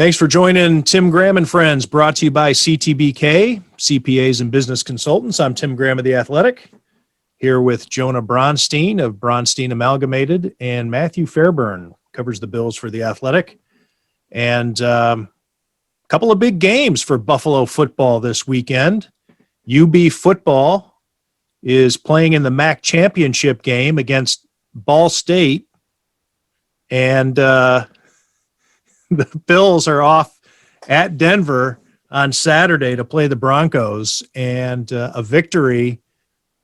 Thanks for joining Tim Graham and Friends, brought to you by CTBK, CPAs and Business Consultants. I'm Tim Graham of The Athletic, here with Jonah Bronstein of Bronstein Amalgamated, and Matthew Fairburn, covers the Bills for The Athletic. And a couple of big games for Buffalo football this weekend. UB football is playing in the MAC championship game against Ball State, and the Bills are off at Denver on Saturday to play the Broncos, and a victory,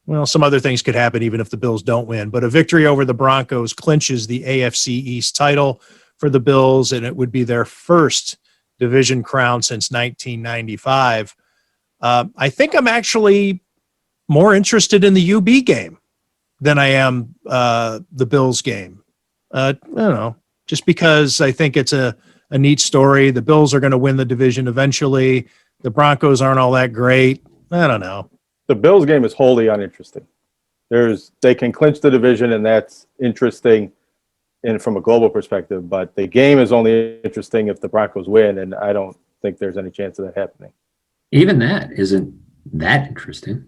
well, some other things could happen even if the Bills don't win, but a victory over the Broncos clinches the AFC East title for the Bills, and it would be their first division crown since 1995. I think I'm actually more interested in the UB game than I am the Bills game. I don't know, just because I think it's a neat story. The Bills are going to win the division eventually. The Broncos aren't all that great. I don't know. The Bills game is wholly uninteresting. They can clinch the division, and that's interesting from a global perspective, but the game is only interesting if the Broncos win, and I don't think there's any chance of that happening. Even that isn't that interesting.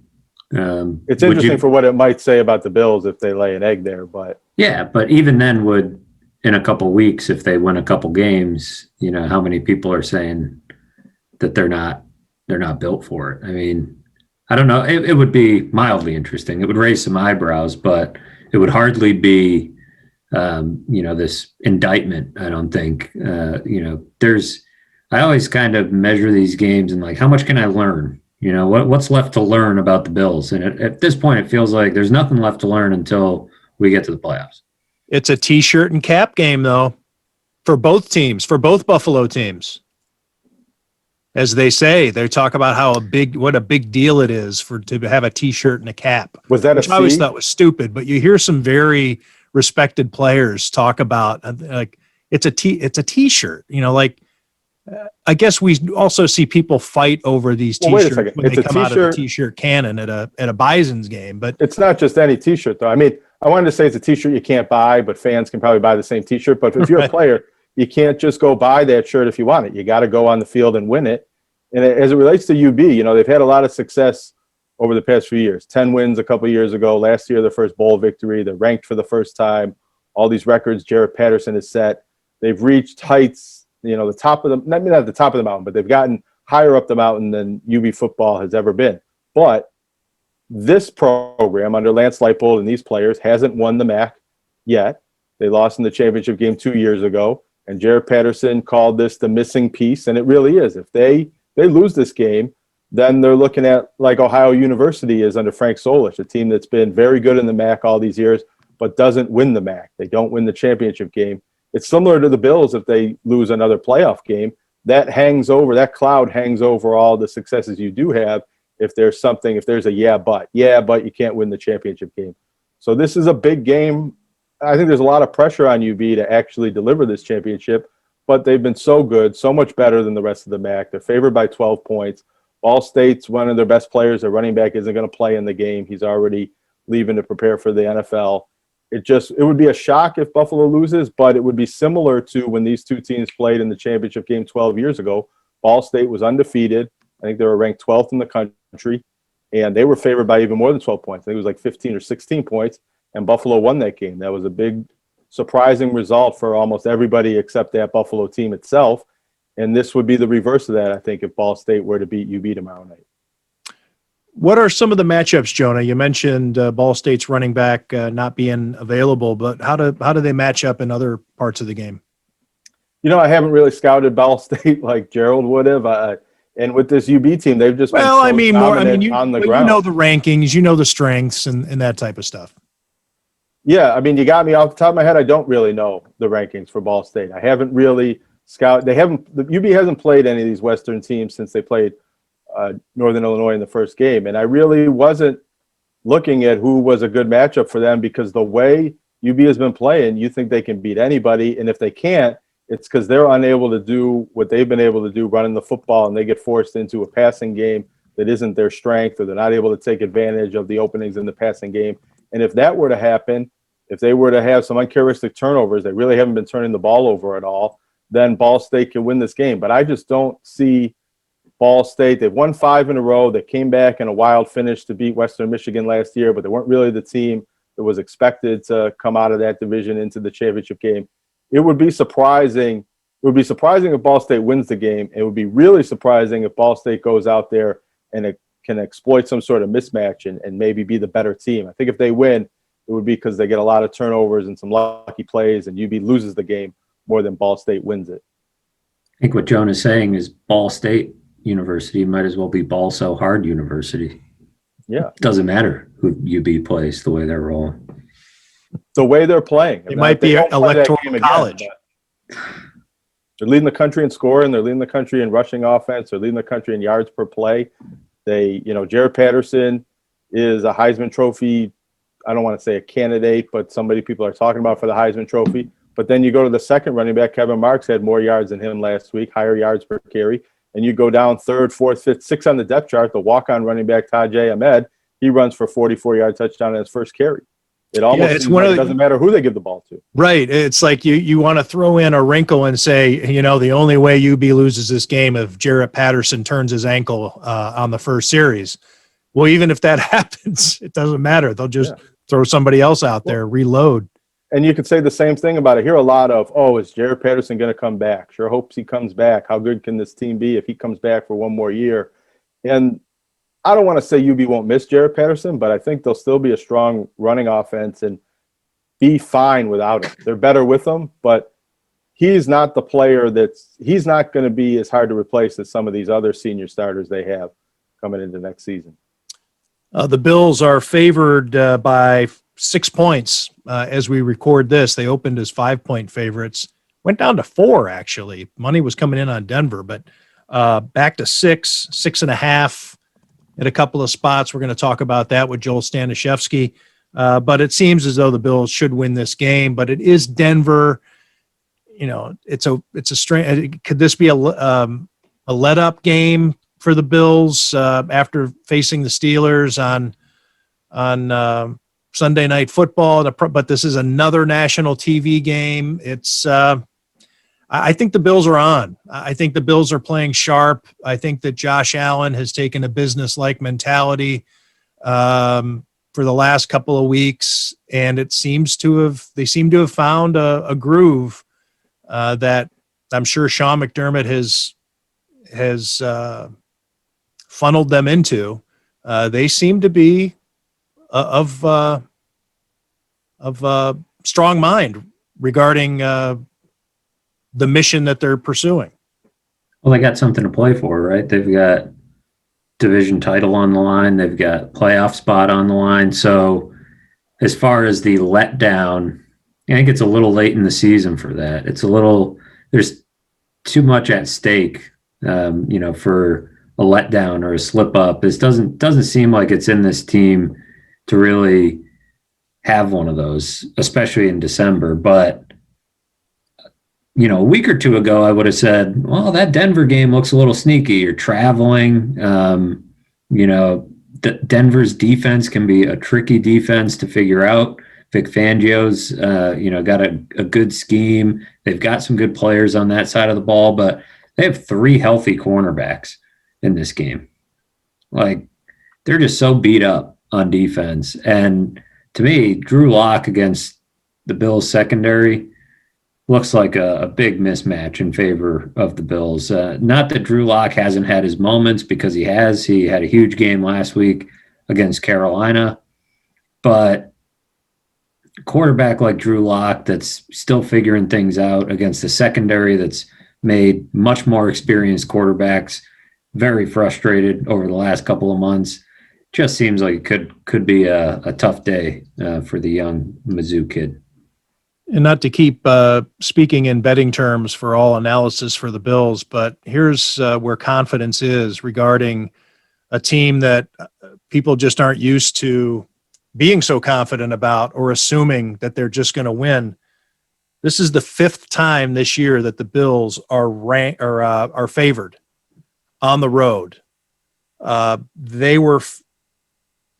It's interesting for what it might say about the Bills if they lay an egg there, but yeah, but even then, would in a couple weeks, if they win a couple games, you know, how many people are saying that they're not built for it? I mean, I don't know. It would be mildly interesting. It would raise some eyebrows, but it would hardly be, this indictment. I don't think. I always kind of measure these games and like, how much can I learn? You know, what's left to learn about the Bills? And at this point, it feels like there's nothing left to learn until we get to the playoffs. It's a T-shirt and cap game, though, for both teams, for both Buffalo teams. As they say, they talk about what a big deal it is to have a T-shirt and a cap. Was that which I always thought was stupid, but you hear some very respected players talk about like it's a T-shirt. You know, like I guess we also see people fight over these T-shirts when they come out of the T-shirt cannon at a Bison's game. But it's not just any T-shirt, though. I mean, I wanted to say it's a T-shirt you can't buy, but fans can probably buy the same T-shirt. But if you're a player, you can't just go buy that shirt if you want it. You got to go on the field and win it. And as it relates to UB, you know, they've had a lot of success over the past few years. 10 wins a couple of years ago. Last year, their first bowl victory. They're ranked for the first time. All these records Jared Patterson has set. They've reached heights, you know, the top of the – maybe not the top of the mountain, but they've gotten higher up the mountain than UB football has ever been. But this program under Lance Leipold and these players hasn't won the MAC yet. They lost in the championship game 2 years ago, and Jared Patterson called this the missing piece, and it really is. If they lose this game, then they're looking at like Ohio University is under Frank Solich, a team that's been very good in the MAC all these years, but doesn't win the MAC. They don't win the championship game. It's similar to the Bills if they lose another playoff game. That cloud hangs over all the successes you do have if there's a but you can't win the championship game. So this is a big game. I think there's a lot of pressure on UB to actually deliver this championship, but they've been so good, so much better than the rest of the MAC. They're favored by 12 points. Ball State's one of their best players. Their running back isn't going to play in the game. He's already leaving to prepare for the NFL. It would be a shock if Buffalo loses, but it would be similar to when these two teams played in the championship game 12 years ago. Ball State was undefeated. I think they were ranked 12th in the country, and they were favored by even more than 12 points. I think it was like 15 or 16 points, and Buffalo won that game. That was a big, surprising result for almost everybody except that Buffalo team itself, and this would be the reverse of that, I think, if Ball State were to beat UB tomorrow night. What are some of the matchups, Jonah? You mentioned Ball State's running back not being available, but how do they match up in other parts of the game? You know, I haven't really scouted Ball State like Gerald would have. And with this UB team, they've just been on the ground. You know the rankings, you know the strengths and that type of stuff. Yeah, I mean, you got me off the top of my head. I don't really know the rankings for Ball State. I haven't really scouted. The UB hasn't played any of these Western teams since they played Northern Illinois in the first game. And I really wasn't looking at who was a good matchup for them because the way UB has been playing, you think they can beat anybody. And if they can't, it's because they're unable to do what they've been able to do running the football, and they get forced into a passing game that isn't their strength, or they're not able to take advantage of the openings in the passing game. And if that were to happen, if they were to have some uncharacteristic turnovers, they really haven't been turning the ball over at all, then Ball State can win this game. But I just don't see Ball State. They've won 5 in a row. They came back in a wild finish to beat Western Michigan last year, but they weren't really the team that was expected to come out of that division into the championship game. It would be surprising. It would be surprising if Ball State wins the game. It would be really surprising if Ball State goes out there and it can exploit some sort of mismatch and maybe be the better team. I think if they win, it would be because they get a lot of turnovers and some lucky plays, and UB loses the game more than Ball State wins it. I think what Jonah is saying is Ball State University might as well be Ball So Hard University. Yeah. It doesn't matter who UB plays, the way they're rolling. The way they're playing. It might be electoral college. They're leading the country in scoring. They're leading the country in rushing offense. They're leading the country in yards per play. Jared Patterson is a Heisman Trophy. I don't want to say a candidate, but somebody people are talking about for the Heisman Trophy. But then you go to the second running back, Kevin Marks had more yards than him last week, higher yards per carry. And you go down 3rd, 4th, 5th, 6th on the depth chart, the walk-on running back, Tajay Ahmed, he runs for 44-yard touchdown in his first carry. It almost seems like it doesn't matter who they give the ball to. Right. It's like you want to throw in a wrinkle and say, the only way UB loses this game if Jarrett Patterson turns his ankle on the first series. Well, even if that happens, it doesn't matter. They'll just throw somebody else out there, reload. And you could say the same thing about it. I hear a lot of, is Jarrett Patterson going to come back? Sure hopes he comes back. How good can this team be if he comes back for one more year? And I don't want to say UB won't miss Jarrett Patterson, but I think they'll still be a strong running offense and be fine without him. They're better with him, but he's not the player he's not going to be as hard to replace as some of these other senior starters they have coming into next season. The Bills are favored by 6 points as we record this. They opened as 5-point favorites, went down to 4 actually. Money was coming in on Denver, but back to 6, 6.5 at a couple of spots. We're going to talk about that with Joel Staniszewski. But it seems as though the Bills should win this game. But it is Denver. It's a strange. Could this be a let-up game for the Bills after facing the Steelers on Sunday Night Football? But this is another national TV game. I think the Bills are on. I think the Bills are playing sharp. I think that Josh Allen has taken a business-like mentality for the last couple of weeks, and they seem to have found a groove that I'm sure Sean McDermott has funneled them into. They seem to be of strong mind regarding the mission that they're pursuing. Well, they got something to play for, right? They've got division title on the line. They've got playoff spot on the line. So as far as the letdown, I think it's a little late in the season for that. There's too much at stake, for a letdown or a slip up. This doesn't seem like it's in this team to really have one of those, especially in December. But a week or two ago, I would have said, well, that Denver game looks a little sneaky. You're traveling. Denver's defense can be a tricky defense to figure out. Vic Fangio's, got a good scheme. They've got some good players on that side of the ball, but they have 3 healthy cornerbacks in this game. Like, they're just so beat up on defense. And to me, Drew Lock against the Bills secondary looks like a big mismatch in favor of the Bills. Not that Drew Lock hasn't had his moments, because he has. He had a huge game last week against Carolina. But a quarterback like Drew Lock that's still figuring things out against the secondary that's made much more experienced quarterbacks very frustrated over the last couple of months, just seems like it could be a tough day for the young Mizzou kid. And not to keep speaking in betting terms for all analysis for the Bills, but here's where confidence is regarding a team that people just aren't used to being so confident about or assuming that they're just going to win. This is the 5th time this year that the Bills are favored on the road. They were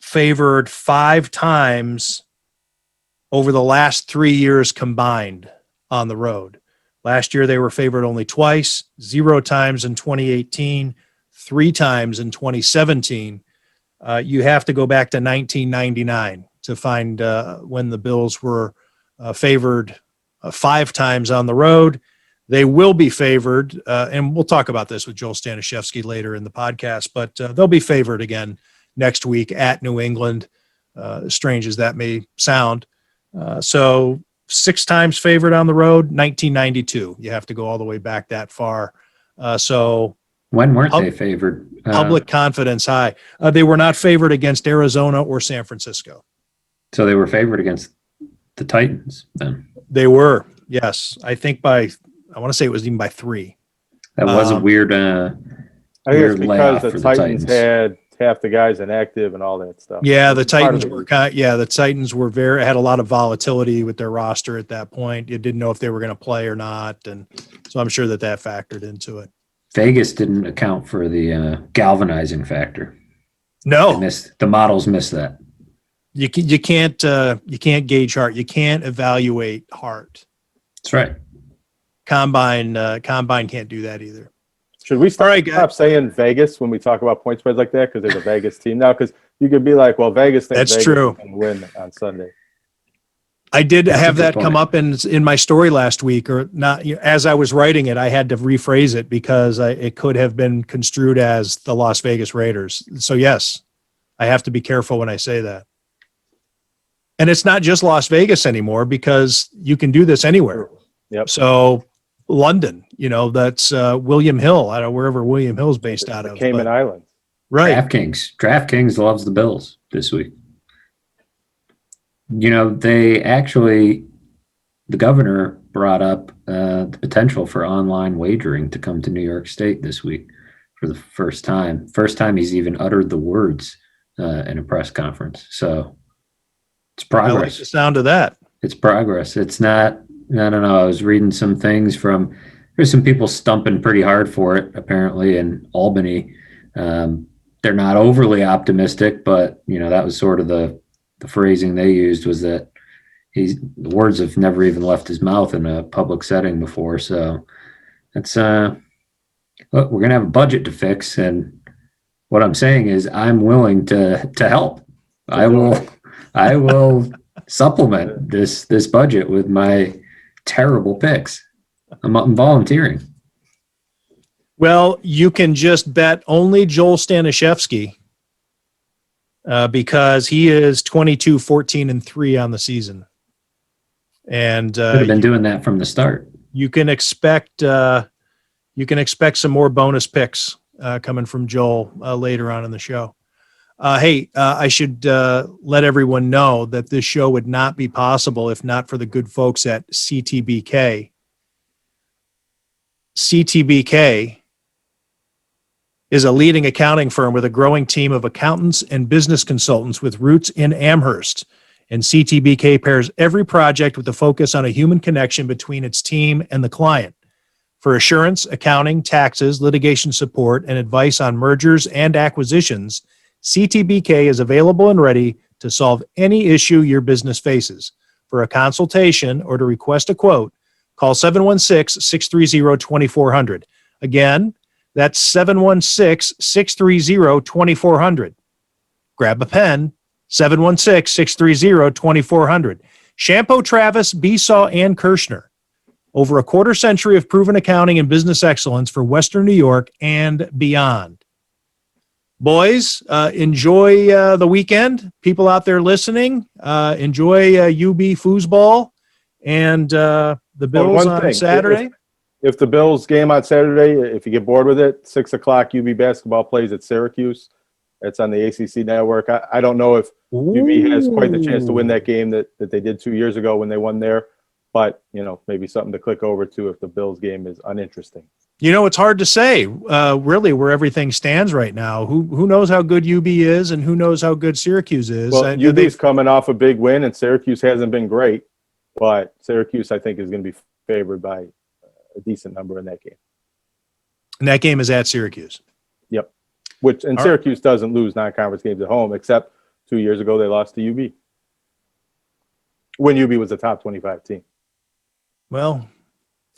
favored 5 times over the last 3 years combined on the road. Last year, they were favored only twice, 0 times in 2018, 3 times in 2017. You have to go back to 1999 to find when the Bills were favored 5 times on the road. They will be favored, and we'll talk about this with Joel Staniszewski later in the podcast, but they'll be favored again next week at New England, strange as that may sound. So 6 times favored on the road, 1992. You have to go all the way back that far. So when weren't they favored? Public confidence high. They were not favored against Arizona or San Francisco. So they were favored against the Titans then. They were, yes. I think I want to say it was even by 3. That was a weird I think weird it's layoff because for the the Titans had half the guys inactive and all that stuff. Yeah, the Titans the were the Titans were had a lot of volatility with their roster at that point. You didn't know if they were going to play or not, and so I'm sure that factored into it. Vegas didn't account for the galvanizing factor. No, the models missed that. You can't gauge heart. You can't evaluate heart. That's right. Combine can't do that either. Should we stop saying Vegas when we talk about point spreads like that because there's a Vegas team now? Because you could be like, well, Vegas thinks That's Vegas true. can win on Sunday. I did That's have that point. come up in my story last week, or not. As I was writing it, I had to rephrase it because it could have been construed as the Las Vegas Raiders. So yes, I have to be careful when I say that. And it's not just Las Vegas anymore because you can do this anywhere. Yep. So London, that's William Hill, I don't know, wherever William Hill's based out of. Cayman Islands. Right. DraftKings loves the Bills this week. The governor brought up the potential for online wagering to come to New York State this week for the first time. First time he's even uttered the words in a press conference. So it's progress. I like the sound of that. It's progress. It's not, I don't know. I was reading some things there's some people stumping pretty hard for it, apparently, in Albany. They're not overly optimistic, but, that was sort of the phrasing they used was that the words have never even left his mouth in a public setting before. So it's, look, we're going to have a budget to fix. And what I'm saying is I'm willing to help. I will supplement this budget with my terrible picks. I'm volunteering. Well, you can just bet only Joel Staniszewski because he is 22-14-3 on the season. And Could have been doing that from the start. You can expect some more bonus picks coming from Joel later on in the show. Hey, I should let everyone know that this show would not be possible if not for the good folks at CTBK. CTBK is a leading accounting firm with a growing team of accountants and business consultants with roots in Amherst. And CTBK pairs every project with a focus on a human connection between its team and the client. For assurance, accounting, taxes, litigation support, and advice on mergers and acquisitions, CTBK is available and ready to solve any issue your business faces. For a consultation or to request a quote, call 716-630-2400. Again, that's 716-630-2400. Grab a pen, 716-630-2400. Shampoo Travis, Besaw, and Kirshner. Over a quarter century of proven accounting and business excellence for Western New York and beyond. Boys, enjoy the weekend. People out there listening, enjoy UB foosball and the Bills on Saturday. If the Bills game on Saturday, if you get bored with it, 6:00 UB basketball plays at Syracuse. It's on the ACC network. I don't know if UB has quite the chance to win that game that they did 2 years ago when they won there. But, maybe something to click over to if the Bills game is uninteresting. It's hard to say, really, where everything stands right now. Who knows how good UB is and who knows how good Syracuse is. Well, UB's coming off a big win, and Syracuse hasn't been great. But Syracuse, I think, is going to be favored by a decent number in that game. And that game is at Syracuse. Yep. Syracuse doesn't lose non-conference games at home, except 2 years ago they lost to UB. When UB was a top 25 team. Well,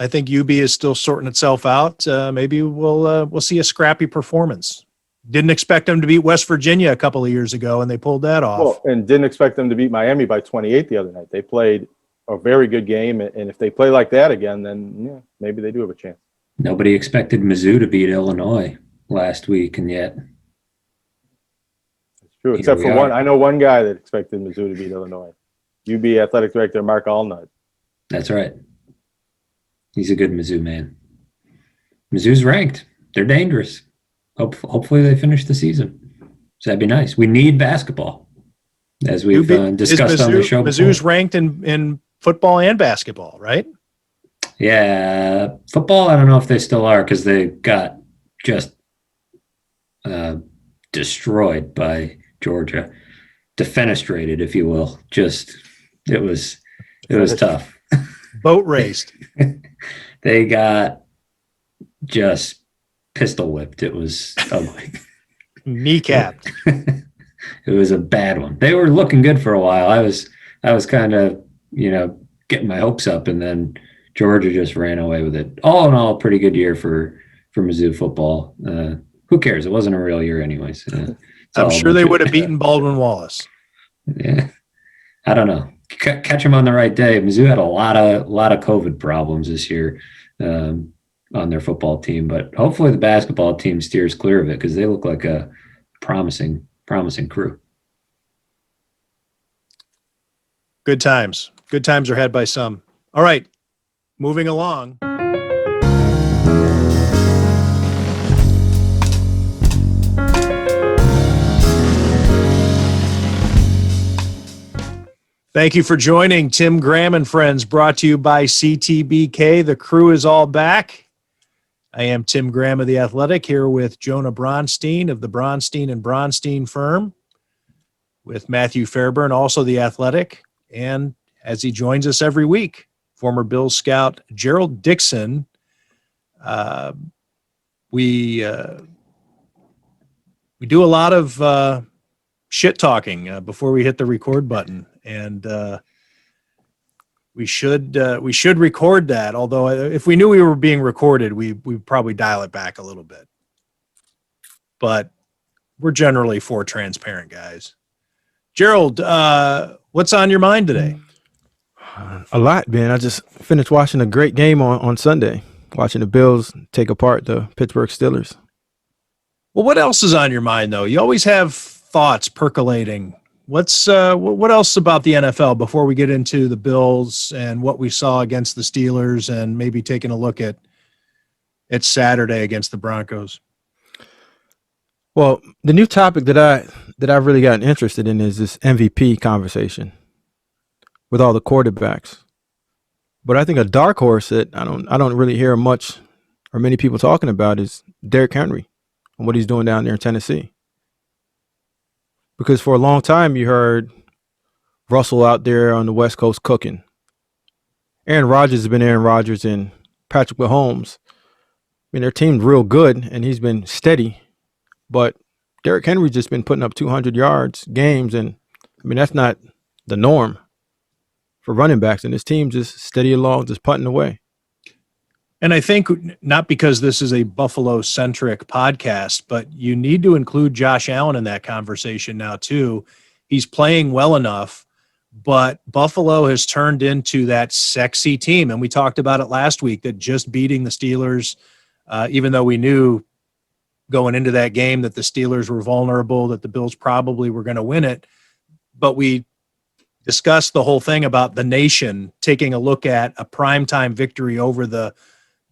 I think UB is still sorting itself out. Maybe we'll see a scrappy performance. Didn't expect them to beat West Virginia a couple of years ago, and they pulled that off. Well, and didn't expect them to beat Miami by 28 the other night. They played a very good game, and if they play like that again, then maybe they do have a chance. Nobody expected Mizzou to beat Illinois last week, and yet It's true, except for one. I know one guy that expected Mizzou to beat Illinois. UB athletic director Mark Allnut. That's right. He's a good Mizzou man. Mizzou's ranked. They're dangerous. Hopefully they finish the season. So that'd be nice. We need basketball, as we've discussed on the show before. Mizzou's ranked in football and basketball, right? Yeah. Football, I don't know if they still are, because they got just destroyed by Georgia. Defenestrated, if you will. It was tough. Boat raced. They got just pistol whipped. It was ugly. Kneecapped. It was a bad one. They were looking good for a while. I was kind of, getting my hopes up, and then Georgia just ran away with it. All in all, pretty good year for Mizzou football. Who cares? It wasn't a real year anyways. I'm sure they would have beaten Baldwin Wallace. Yeah. I don't know. Catch them on the right day. Mizzou had a lot of COVID problems this year on their football team, but hopefully the basketball team steers clear of it, because they look like a promising crew. Good times. Good times are had by some. All right, moving along. Thank you for joining Tim Graham and Friends, brought to you by CTBK. The crew is all back. I am Tim Graham of The Athletic, here with Jonah Bronstein of the Bronstein and Bronstein firm, with Matthew Fairburn, also The Athletic, and as he joins us every week, former Bills scout Gerald Dixon. We do a lot of shit talking before we hit the record button. And we should record that. Although if we knew we were being recorded, we'd probably dial it back a little bit. But we're generally for transparent guys. Gerald, what's on your mind today? A lot, man. I just finished watching a great game on Sunday, watching the Bills take apart the Pittsburgh Steelers. Well, what else is on your mind, though? You always have thoughts percolating. What else about the NFL before we get into the Bills and what we saw against the Steelers, and maybe taking a look at Saturday against the Broncos? Well, the new topic that I've really gotten interested in is this MVP conversation with all the quarterbacks. But I think a dark horse that I don't really hear much or many people talking about is Derrick Henry and what he's doing down there in Tennessee. Because for a long time, you heard Russell out there on the West Coast cooking. Aaron Rodgers has been Aaron Rodgers, and Patrick Mahomes. I mean, their team's real good, and he's been steady. But Derrick Henry's just been putting up 200 yards games, and I mean, that's not the norm for running backs. And this team just steady along, just putting away. And I think not because this is a Buffalo-centric podcast, but you need to include Josh Allen in that conversation now, too. He's playing well enough, but Buffalo has turned into that sexy team. And we talked about it last week, that just beating the Steelers, even though we knew going into that game that the Steelers were vulnerable, that the Bills probably were going to win it. But we discussed the whole thing about the nation taking a look at a primetime victory over the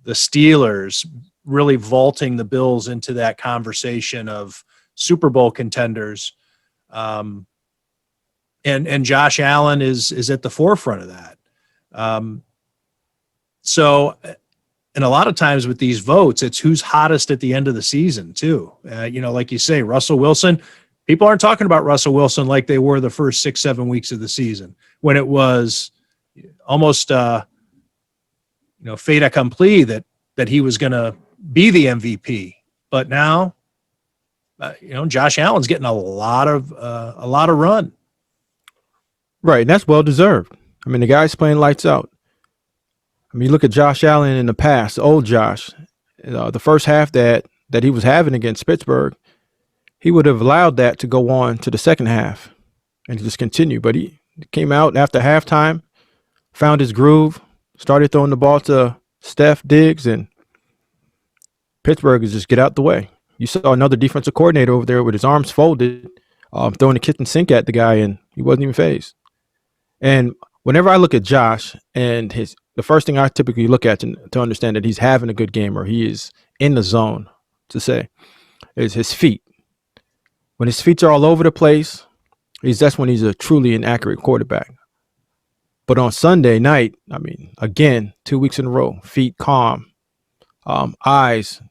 Steelers, really vaulting the Bills into that conversation of Super Bowl contenders. And Josh Allen is at the forefront of that. So, and a lot of times with these votes, it's who's hottest at the end of the season too. Like you say, Russell Wilson, people aren't talking about Russell Wilson like they were the first 6-7 weeks of the season, when it was almost, fait accompli that he was going to be the MVP. But now, Josh Allen's getting a lot of run. Right, and that's well deserved. I mean, the guy's playing lights out. I mean, you look at Josh Allen in the past, old Josh, the first half that he was having against Pittsburgh, he would have allowed that to go on to the second half and just continue. But he came out after halftime, found his groove, started throwing the ball to Steph, Diggs, and Pittsburgh is just get out the way. You saw another defensive coordinator over there with his arms folded, throwing the kitchen sink at the guy, and he wasn't even fazed. And whenever I look at Josh and the first thing I typically look at to understand that he's having a good game or he is in the zone, to say, is his feet. When his feet are all over the place, that's when he's a truly inaccurate quarterback. But on Sunday night, I mean, again, 2 weeks in a row, feet calm, eyes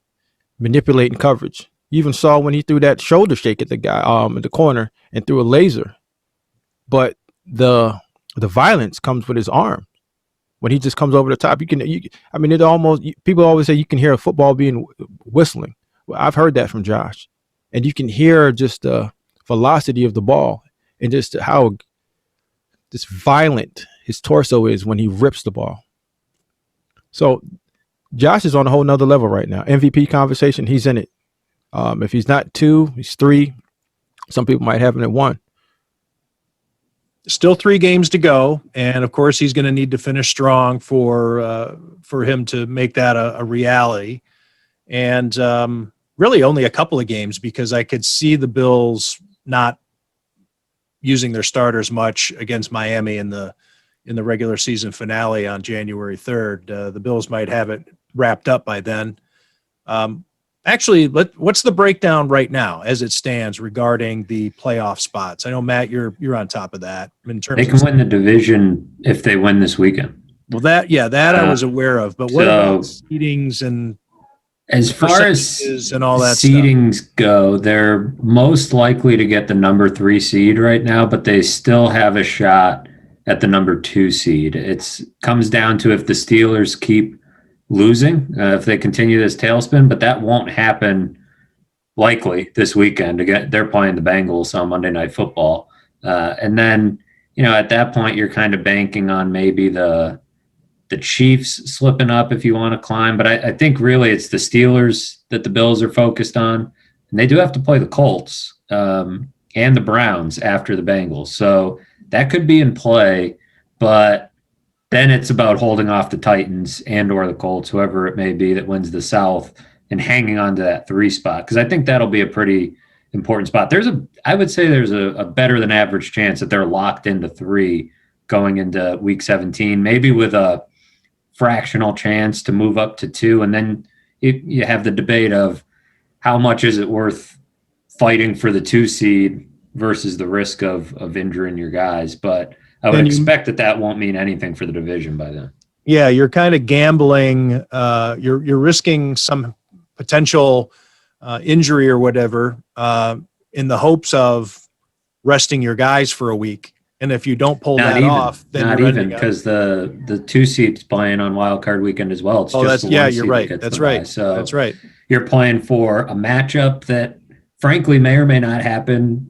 manipulating coverage. You even saw when he threw that shoulder shake at the guy in the corner and threw a laser. But the violence comes with his arm. When he just comes over the top, people always say you can hear a football being whistling. Well, I've heard that from Josh. And you can hear just the velocity of the ball and just how just violent his torso is when he rips the ball. So Josh is on a whole nother level right now. MVP conversation, he's in it. If he's not 2, he's 3. Some people might have him at 1. Still 3 games to go, and of course he's going to need to finish strong for him to make that a reality. And really only a couple of games, because I could see the Bills not using their starters much against Miami in the regular season finale on January 3rd. The Bills might have it wrapped up by then. Actually, what's the breakdown right now as it stands regarding the playoff spots? I know, Matt, you're on top of that. In terms They can win the division if they win this weekend. Well, that I was aware of, but what about seedings and as far as and all that seedings go, they're most likely to get the number 3 seed right now, but they still have a shot at the number 2 seed. It comes down to if the Steelers keep losing, if they continue this tailspin, but that won't happen likely this weekend. They're playing the Bengals on Monday Night Football. And then, at that point, you're kind of banking on maybe the Chiefs slipping up if you want to climb. But I think really it's the Steelers that the Bills are focused on. And they do have to play the Colts and the Browns after the Bengals. So that could be in play, but then it's about holding off the Titans and or the Colts, whoever it may be that wins the South, and hanging on to that 3 spot. Because I think that'll be a pretty important spot. I would say there's a better than average chance that they're locked into 3 going into week 17, maybe with a fractional chance to move up to 2. And then you have the debate of how much is it worth fighting for the 2 seed versus the risk of injuring your guys. But I would expect that won't mean anything for the division by then. Yeah, you're kind of gambling. You're risking some potential injury or whatever in the hopes of resting your guys for a week. And if you don't pull that off, then not even, because the 2 seed's playing on Wild Card Weekend as well. It's you're right. That's right. So that's right. You're playing for a matchup that, frankly, may or may not happen.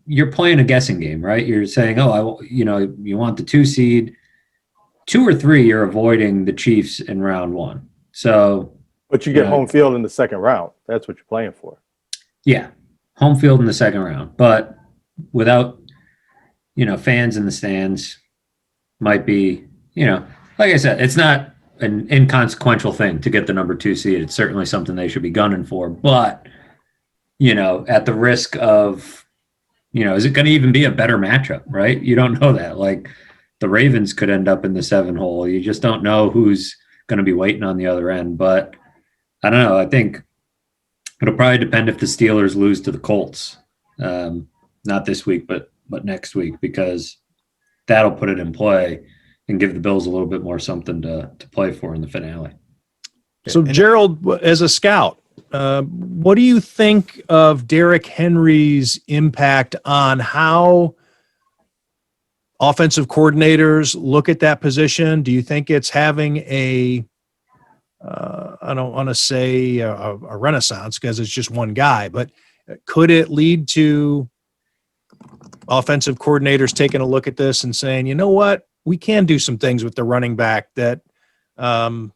You're playing a guessing game, right? You're saying, you want the 2 seed, 2 or 3. You're avoiding the Chiefs in round 1. So, but you get home field in the second round. That's what you're playing for. Yeah, home field in the second round, but without fans in the stands, might be, like I said, it's not an inconsequential thing to get the number 2 seed. It's certainly something they should be gunning for, but at the risk of, is it going to even be a better matchup, right? You don't know that. Like, the Ravens could end up in the 7 hole. You just don't know who's going to be waiting on the other end. But I don't know. I think it'll probably depend if the Steelers lose to the Colts. Not this week, but next week, because that'll put it in play and give the Bills a little bit more something to play for in the finale. So, Gerald, as a scout, what do you think of Derrick Henry's impact on how offensive coordinators look at that position? Do you think it's having I don't want to say a renaissance because it's just one guy, but could it lead to offensive coordinators taking a look at this and saying, you know what, we can do some things with the running back that that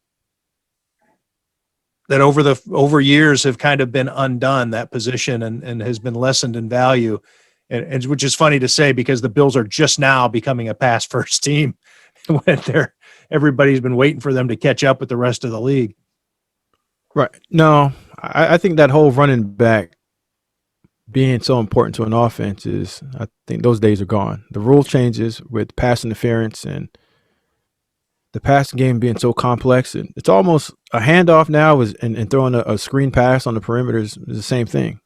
over years have kind of been undone, that position, and has been lessened in value. And which is funny to say because the Bills are just now becoming a pass first team when everybody's been waiting for them to catch up with the rest of the league. Right. No, I think that whole running back being so important to an offense I think those days are gone. The rule changes with pass interference and the passing game being so complex. And it's almost a handoff now and throwing a screen pass on the perimeter is the same thing.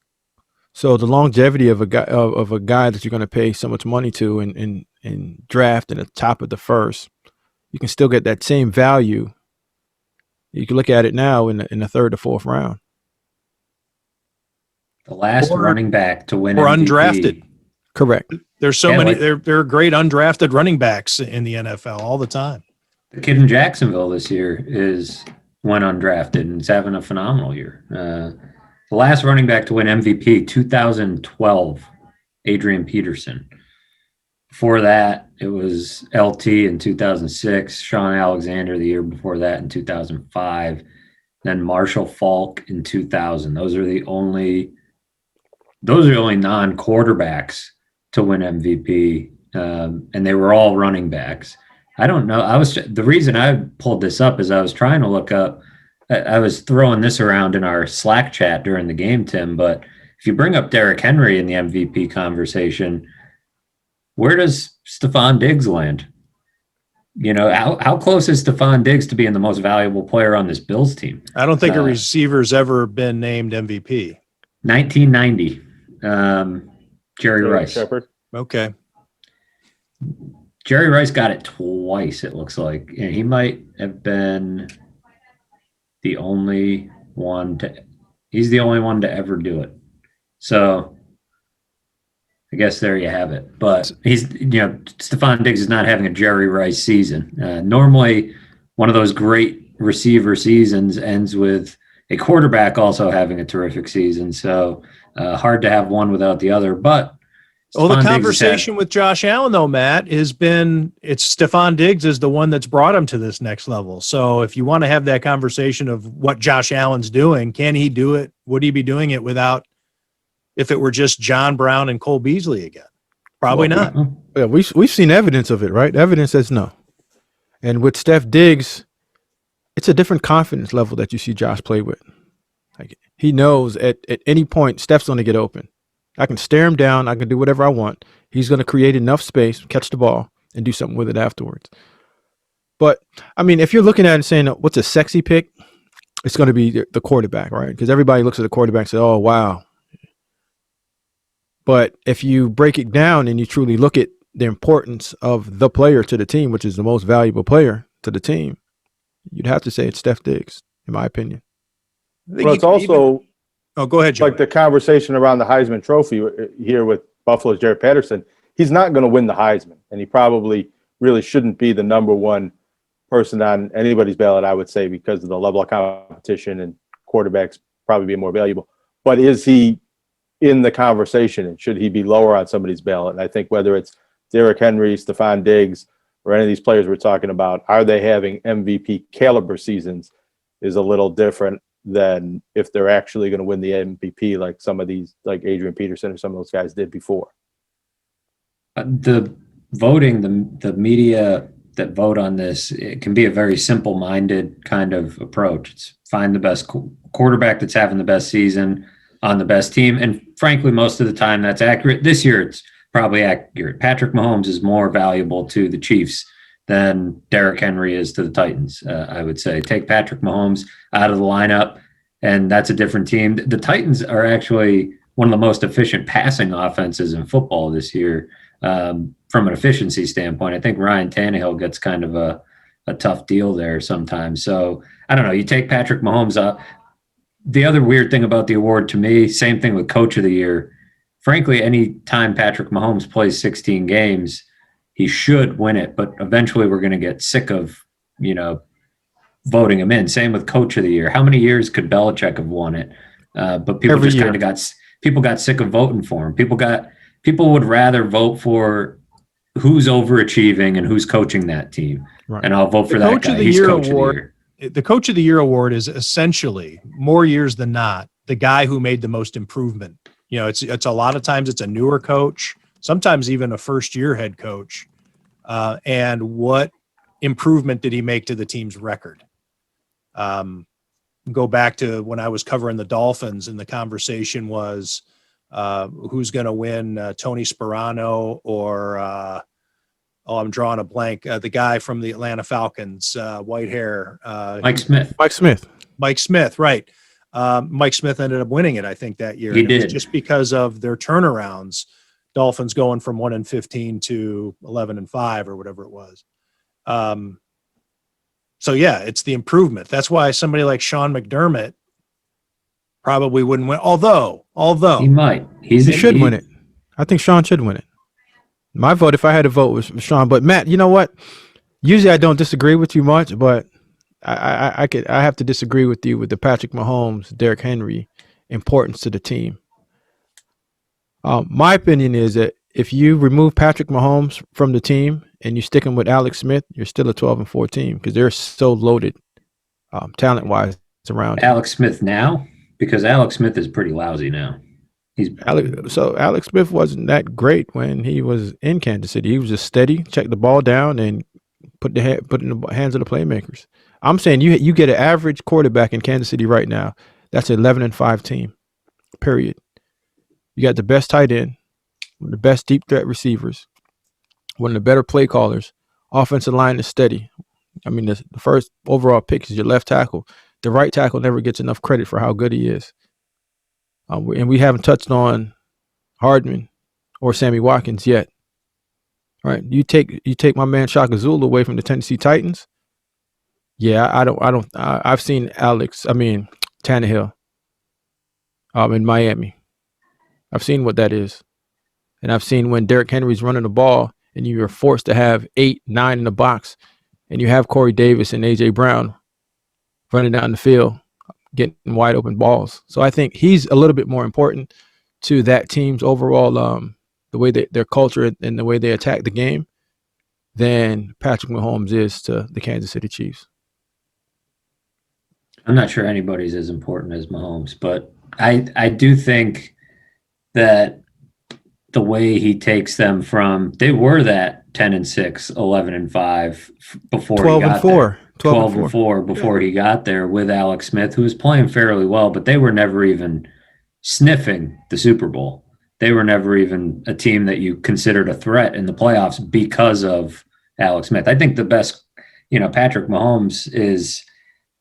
So the longevity of a guy that you're going to pay so much money to and draft in the top of the first, you can still get that same value. You can look at it now in the third or fourth round. The last running back to win or MVP. undrafted. Correct. There's so many. There are great undrafted running backs in the NFL all the time. The kid in Jacksonville this year went undrafted and is having a phenomenal year. The last running back to win MVP, 2012, Adrian Peterson. Before that, it was LT in 2006, Sean Alexander the year before that in 2005, then Marshall Faulk in 2000. Those are the only non-quarterbacks to win MVP, and they were all running backs. I don't know. The reason I pulled this up is I was trying to look up. I was throwing this around in our Slack chat during the game, Tim. But if you bring up Derrick Henry in the MVP conversation, where does Stephon Diggs land? You know, how close is Stephon Diggs to being the most valuable player on this Bills team? I don't think a receiver's ever been named MVP. 1990, Jerry Rice. Shepard. Okay. Jerry Rice got it twice, it looks like. And he might have been the only one he's the only one to ever do it. So I guess there you have it. But Stephon Diggs is not having a Jerry Rice season. Normally, one of those great receiver seasons ends with a quarterback also having a terrific season. So hard to have one without the other. But the conversation with Josh Allen, though, Matt, it's Stephon Diggs is the one that's brought him to this next level. So if you want to have that conversation of what Josh Allen's doing, can he do it? Would he be doing it without, if it were just John Brown and Cole Beasley again? Probably not. Yeah, we've seen evidence of it, right? Evidence says no. And with Steph Diggs, it's a different confidence level that you see Josh play with. Like, he knows at any point Steph's going to get open. I can stare him down. I can do whatever I want. He's going to create enough space, catch the ball, and do something with it afterwards. But, I mean, if you're looking at it and saying, what's a sexy pick? It's going to be the quarterback, right? Because everybody looks at the quarterback and says, oh, wow. But if you break it down and you truly look at the importance of the player to the team, which is the most valuable player to the team, you'd have to say it's Steph Diggs, in my opinion. Well, it's also... Oh, go ahead, Joe. Like the conversation around the Heisman Trophy here with Buffalo's Jared Patterson, he's not going to win the Heisman, and he probably really shouldn't be the number one person on anybody's ballot, I would say, because of the level of competition and quarterbacks probably being more valuable. But is he in the conversation, and should he be lower on somebody's ballot? And I think whether it's Derrick Henry, Stephon Diggs, or any of these players we're talking about, are they having MVP caliber seasons is a little different than if they're actually going to win the MVP like some of these, like Adrian Peterson or some of those guys did before. The voting, the media that vote on this, it can be a very simple-minded kind of approach. It's find the best quarterback that's having the best season on the best team. And frankly, most of the time that's accurate. This year, it's probably accurate. Patrick Mahomes is more valuable to the Chiefs than Derrick Henry is to the Titans, I would say. Take Patrick Mahomes out of the lineup, and that's a different team. The Titans are actually one of the most efficient passing offenses in football this year from an efficiency standpoint. I think Ryan Tannehill gets kind of a tough deal there sometimes. So, I don't know. You take Patrick Mahomes up. The other weird thing about the award to me, same thing with Coach of the Year. Frankly, any time Patrick Mahomes plays 16 games, he should win it, but eventually we're going to get sick of, voting him in. Same with Coach of the Year. How many years could Belichick have won it? But people just kind of got sick of voting for him. People would rather vote for who's overachieving and who's coaching that team. Right. And I'll vote for The that Coach guy. of the He's Year coach award- of the year. The Coach of the Year award is essentially, more years than not, the guy who made the most improvement. You know, it's a lot of times it's a newer coach, sometimes even a first-year head coach. And what improvement did he make to the team's record? Go back to when I was covering the Dolphins, and the conversation was who's going to win, Tony Sperano or I'm drawing a blank. The guy from the Atlanta Falcons, white hair. Mike Smith. Mike Smith, right. Mike Smith ended up winning it, I think, that year. He And it was did. just because of their turnarounds. Dolphins going from 1-15 to 11-5 or whatever it was. So yeah, it's the improvement. That's why somebody like Sean McDermott probably wouldn't win. Although He might. He should win it. I think Sean should win it. My vote, if I had to vote, was for Sean. But Matt, you know what? Usually I don't disagree with you much, but I have to disagree with you with the Patrick Mahomes, Derrick Henry importance to the team. My opinion is that if you remove Patrick Mahomes from the team and you stick him with Alex Smith, you're still a 12-4 team because they're so loaded, talent-wise around. Alex Smith now, because Alex Smith is pretty lousy now. Alex Smith wasn't that great when he was in Kansas City. He was just steady, check the ball down, and put it in the hands of the playmakers. I'm saying you get an average quarterback in Kansas City right now. That's an 11-5 team. Period. You got the best tight end, one of the best deep threat receivers, one of the better play callers. Offensive line is steady. I mean, the first overall pick is your left tackle. The right tackle never gets enough credit for how good he is. And we haven't touched on Hardman or Sammy Watkins yet. All right, you take my man Shaka Zulu away from the Tennessee Titans. Yeah, I've seen Tannehill in Miami. I've seen what that is. And I've seen when Derrick Henry's running the ball and you are forced to have 8, 9 in the box, and you have Corey Davis and A.J. Brown running down the field, getting wide open balls. So I think he's a little bit more important to that team's overall, the way their culture and the way they attack the game than Patrick Mahomes is to the Kansas City Chiefs. I'm not sure anybody's as important as Mahomes, but I do think that the way he takes them from, they were that 10-6, 11-5 before 12-4, 12-4 before he got there with Alex Smith, who was playing fairly well, but they were never even sniffing the Super Bowl. They were never even a team that you considered a threat in the playoffs because of Alex Smith. I think the best, Patrick Mahomes is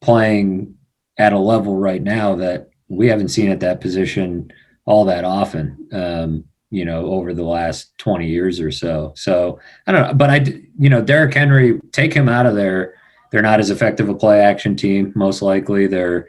playing at a level right now that we haven't seen at that position all that often, over the last 20 years or so. So I don't know, but Derrick Henry, take him out of there. They're not as effective a play action team. Most likely they're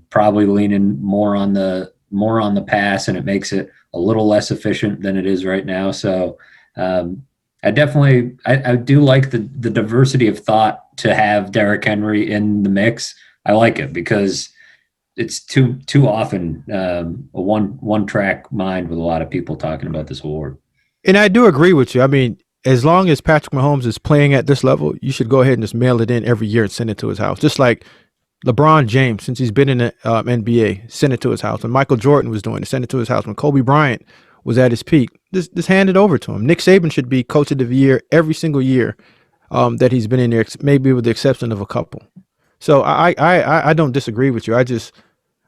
probably leaning more on the pass, and it makes it a little less efficient than it is right now. So I do like the diversity of thought to have Derrick Henry in the mix. I like it because it's too often a one track mind with a lot of people talking about this award. And I do agree with you. I mean, as long as Patrick Mahomes is playing at this level, you should go ahead and just mail it in every year and send it to his house. Just like LeBron James, since he's been in the NBA, send it to his house. When Michael Jordan was doing it, send it to his house. When Kobe Bryant was at his peak, just hand it over to him. Nick Saban should be coach of the year every single year that he's been in there, maybe with the exception of a couple. So I don't disagree with you. This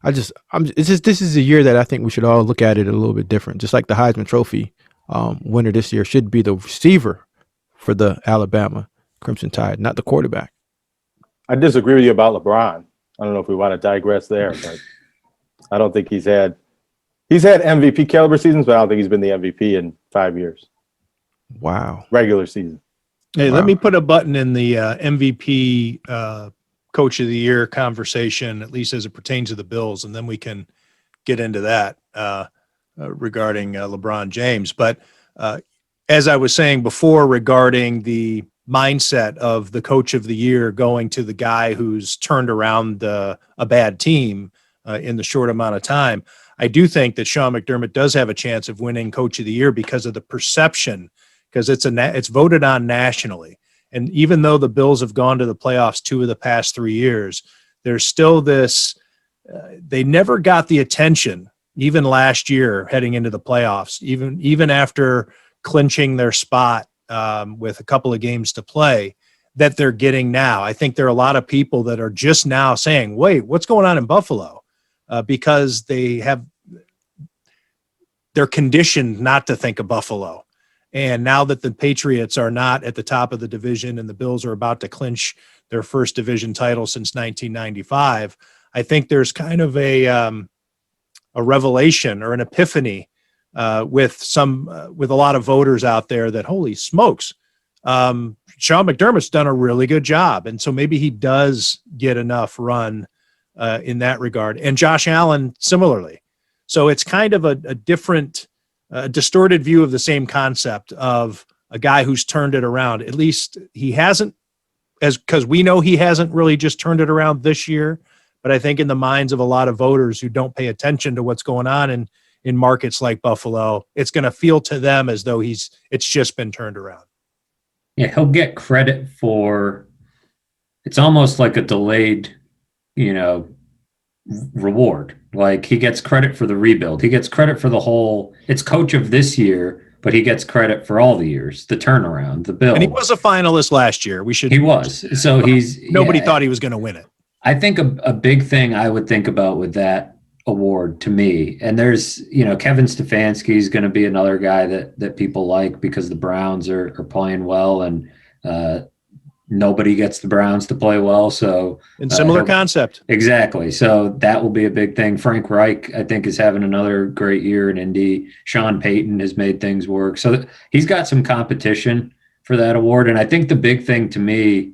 is a year that I think we should all look at it a little bit different. Just like the Heisman Trophy winner this year should be the receiver for the Alabama Crimson Tide, not the quarterback. I disagree with you about LeBron. I don't know if we want to digress there, but I don't think he's had MVP caliber seasons, but I don't think he's been the MVP in 5 years. Wow. Regular season. Hey, Wow. let me put a button in the MVP Coach of the Year conversation, at least as it pertains to the Bills, and then we can get into that regarding LeBron James. But as I was saying before regarding the mindset of the Coach of the Year going to the guy who's turned around a bad team in the short amount of time, I do think that Sean McDermott does have a chance of winning Coach of the Year because of the perception because it's voted on nationally. And even though the Bills have gone to the playoffs 2 of the past 3 years, there's still this, they never got the attention, even last year heading into the playoffs, even after clinching their spot with a couple of games to play, that they're getting now. I think there are a lot of people that are just now saying, wait, what's going on in Buffalo? Because they're conditioned not to think of Buffalo. And now that the Patriots are not at the top of the division and the Bills are about to clinch their first division title since 1995, I think there's kind of a revelation or an epiphany with a lot of voters out there that, holy smokes, Sean McDermott's done a really good job. And so maybe he does get enough run in that regard. And Josh Allen similarly. So it's kind of a different, distorted view of the same concept of a guy who's turned it around. At least he hasn't, because we know he hasn't really just turned it around this year. But I think in the minds of a lot of voters who don't pay attention to what's going on in markets like Buffalo, it's going to feel to them as though it's just been turned around. Yeah, he'll get credit for, it's almost like a delayed, reward. Like he gets credit for the rebuild. He gets credit for the whole, it's coach of this year, but he gets credit for all the years, the turnaround, the build. And he was a finalist last year. He was. So nobody thought he was going to win it. I think a big thing I would think about with that award to me, and there's, Kevin Stefanski is going to be another guy that people like because the Browns are playing well, and nobody gets the Browns to play well. So in similar concept. Exactly. So that will be a big thing. Frank Reich, I think, is having another great year in Indy. Sean Payton has made things work. So he's got some competition for that award. And I think the big thing to me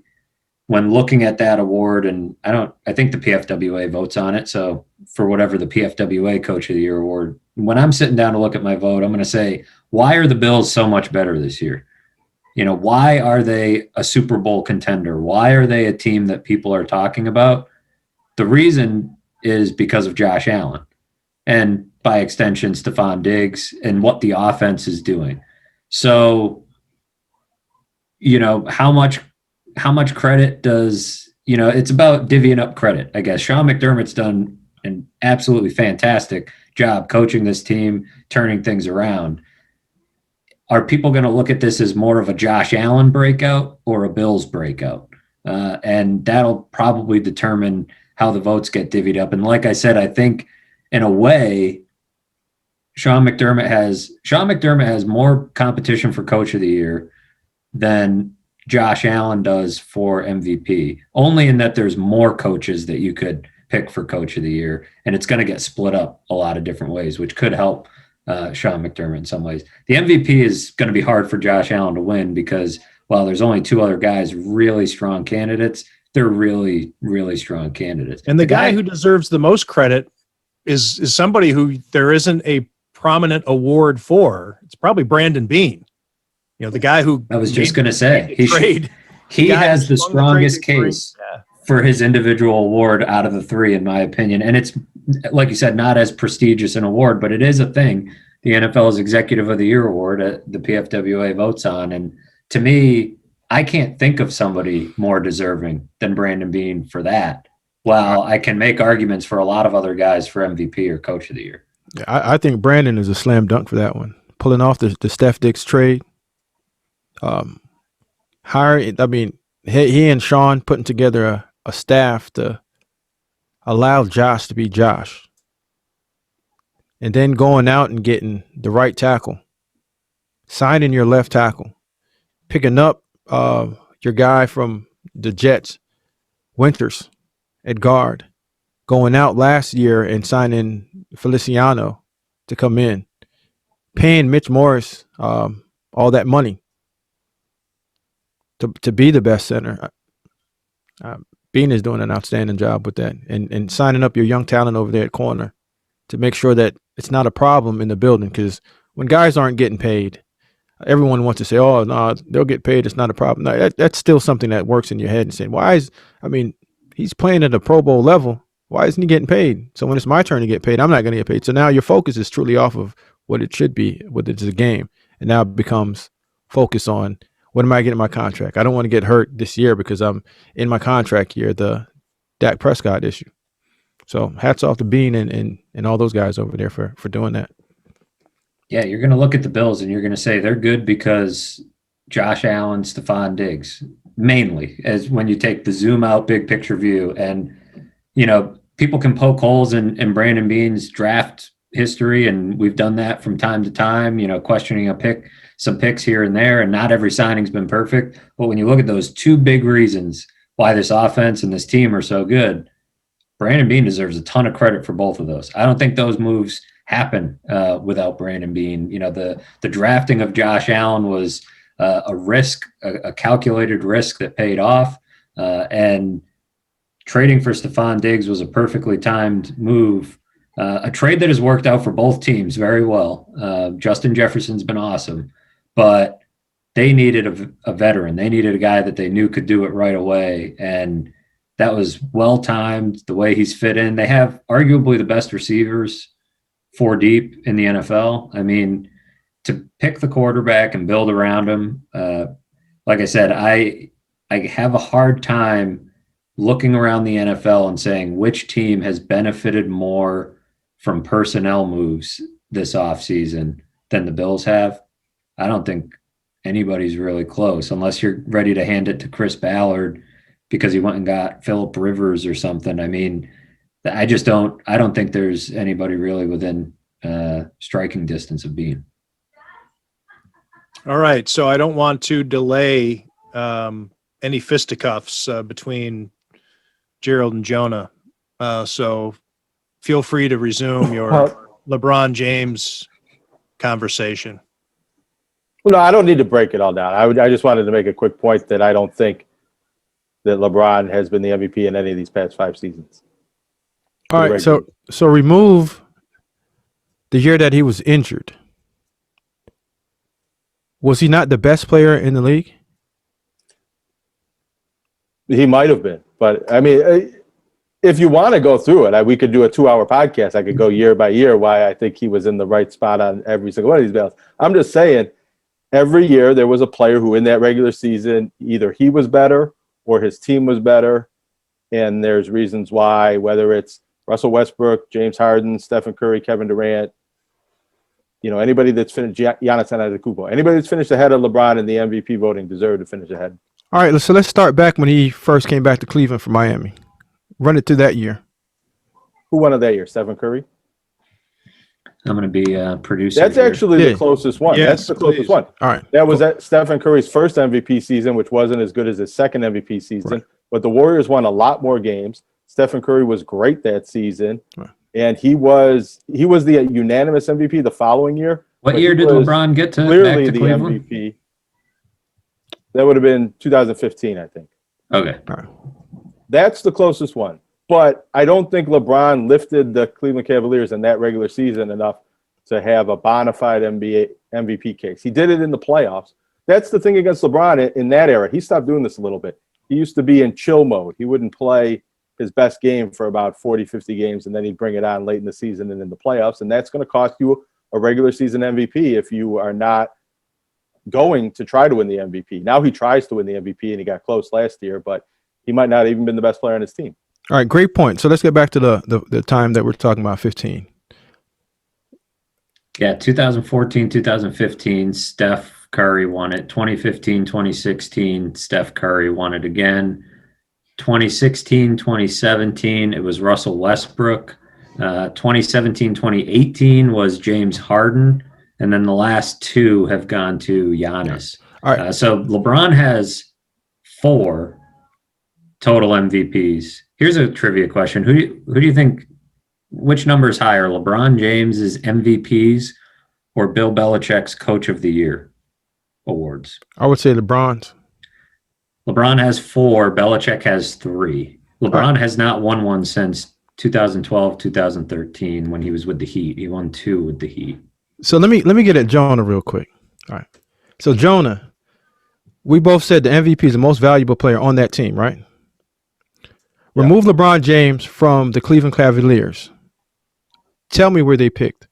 when looking at that award, and I think the PFWA votes on it. So for whatever the PFWA Coach of the Year award, when I'm sitting down to look at my vote, I'm going to say, why are the Bills so much better this year? Why are they a Super Bowl contender? Why are they a team that people are talking about? The reason is because of Josh Allen and by extension, Stephon Diggs and what the offense is doing. So, how much credit does, it's about divvying up credit, I guess. Sean McDermott's done an absolutely fantastic job coaching this team, turning things around. Are people going to look at this as more of a Josh Allen breakout or a Bills breakout? And that'll probably determine how the votes get divvied up. And like I said, I think in a way, Sean McDermott has more competition for Coach of the Year than Josh Allen does for MVP, only in that there's more coaches that you could pick for Coach of the Year, and it's going to get split up a lot of different ways, which could help Sean McDermott in some ways. The MVP is going to be hard for Josh Allen to win because while there's only 2 other guys, really strong candidates, they're really, really strong candidates. And the guy who deserves the most credit is somebody who there isn't a prominent award for. It's probably Brandon Beane. The guy who I was just going to say he has the strongest case for his individual award out of the 3, in my opinion. And it's, like you said, not as prestigious an award, but it is a thing. The NFL's Executive of the Year award, the PFWA votes on. And to me, I can't think of somebody more deserving than Brandon Beane for that. While I can make arguments for a lot of other guys for MVP or Coach of the Year. Yeah, I think Brandon is a slam dunk for that one. Pulling off the Steph Diggs trade. He and Sean putting together a staff to allow Josh to be Josh. And then going out and getting the right tackle, signing your left tackle, picking up your guy from the Jets, Winters, at guard, going out last year and signing Feliciano to come in, paying Mitch Morris all that money to be the best center. Beane is doing an outstanding job with that, and signing up your young talent over there at corner to make sure that it's not a problem in the building. Because when guys aren't getting paid, everyone wants to say, "Oh, no, they'll get paid. It's not a problem." No, that's still something that works in your head and saying, he's playing at a Pro Bowl level. Why isn't he getting paid? So when it's my turn to get paid, I'm not going to get paid. So now your focus is truly off of what it should be, whether it's a game, and now it becomes focus on what am I getting in my contract. I don't want to get hurt this year because I'm in my contract year, the Dak Prescott issue. So hats off to Bean and all those guys over there for doing that. Yeah, you're going to look at the Bills and you're going to say they're good because Josh Allen, Stephon Diggs, mainly, as when you take the zoom out big picture view. And, you know, people can poke holes in Brandon Bean's draft history, and we've done that from time to time, you know, questioning some picks here and there, and not every signing's been perfect. But when you look at those two big reasons why this offense and this team are so good, Brandon Bean deserves a ton of credit for both of those. I don't think those moves happen without Brandon Bean. You know, the drafting of Josh Allen was a risk, a calculated risk that paid off, and trading for Stephon Diggs was a perfectly timed move, a trade that has worked out for both teams very well. Justin Jefferson's been awesome, but they needed a veteran. They needed a guy that they knew could do it right away, and that was well timed. The way he's fit in, they have arguably the best receivers 4 deep in the NFL. I mean, to pick the quarterback and build around him, like I said, I have a hard time looking around the NFL and saying which team has benefited more from personnel moves this offseason than the Bills have. I don't think anybody's really close, unless you're ready to hand it to Chris Ballard because he went and got Phillip Rivers or something. I mean, I don't think there's anybody really within striking distance of Bean. All right. So I don't want to delay any fisticuffs between Gerald and Jonah. So feel free to resume your LeBron James conversation. Well, no, I don't need to break it all down. I just wanted to make a quick point that I don't think that LeBron has been the MVP in any of these past 5 seasons. All right, so remove the year that he was injured. Was he not the best player in the league? He might have been, but I mean, if you want to go through it, we could do a 2-hour podcast. I could go year by year why I think he was in the right spot on every single one of these ballots. I'm just saying, every year there was a player who in that regular season, either he was better or his team was better. And there's reasons why, whether it's Russell Westbrook, James Harden, Stephen Curry, Kevin Durant, you know, anybody that's finished, Giannis Antetokounmpo, anybody that's finished ahead of LeBron in the MVP voting deserved to finish ahead. All right, so let's start back when he first came back to Cleveland from Miami. Run it through that year. Who won it that year? Stephen Curry? I'm going to be producer. That's here. actually the closest one. Yes, That's the closest one. All right. That was Stephen Curry's first MVP season, which wasn't as good as his second MVP season. Right. But the Warriors won a lot more games. Stephen Curry was great that season. Right. And he was the unanimous MVP the following year. What year did LeBron get to clearly back to the Cleveland? MVP? That would have been 2015, I think. Okay. All right. That's the closest one. But I don't think LeBron lifted the Cleveland Cavaliers in that regular season enough to have a bona fide MVP case. He did it in the playoffs. That's the thing against LeBron in that era. He stopped doing this a little bit. He used to be in chill mode. He wouldn't play his best game for about 40, 50 games, and then he'd bring it on late in the season and in the playoffs, and that's going to cost you a regular season MVP if you are not going to try to win the MVP. Now he tries to win the MVP, and he got close last year, but he might not have even been the best player on his team. All right, great point. So let's get back to the time that we're talking about, 15. Yeah, 2014, 2015, Steph Curry won it. 2015, 2016, Steph Curry won it again. 2016, 2017, it was Russell Westbrook. 2017, 2018 was James Harden. And then the last 2 have gone to Giannis. All right. So LeBron has 4 total MVPs. Here's a trivia question. Who do you think, which number is higher, LeBron James's MVPs or Bill Belichick's Coach of the Year awards? I would say LeBron's. LeBron has 4. Belichick has 3. LeBron has not won one since 2012, 2013 when he was with the Heat. He won 2 with the Heat. So let me get at Jonah real quick. All right. So Jonah, we both said the MVP is the most valuable player on that team, right? Yeah. Remove LeBron James from the Cleveland Cavaliers. Tell me where they picked.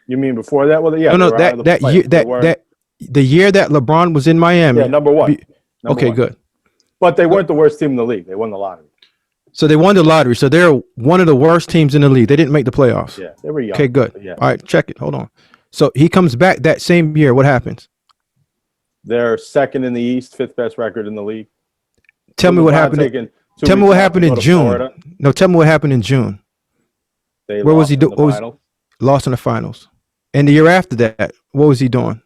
You mean before that? Well, yeah. No, that the year that LeBron was in Miami. Yeah, number one. Okay, good. But they weren't the worst team in the league. They won the lottery. So they won the lottery. So they're one of the worst teams in the league. They didn't make the playoffs. Yeah, they were young. Okay, good. Yeah. All right, check it. Hold on. So he comes back that same year. What happens? They're second in the East, fifth best record in the league. Tell me what happened. Tell me what happened in June. Florida. No, tell me what happened in June. Where was he doing? Lost in the finals. And the year after that, what was he doing?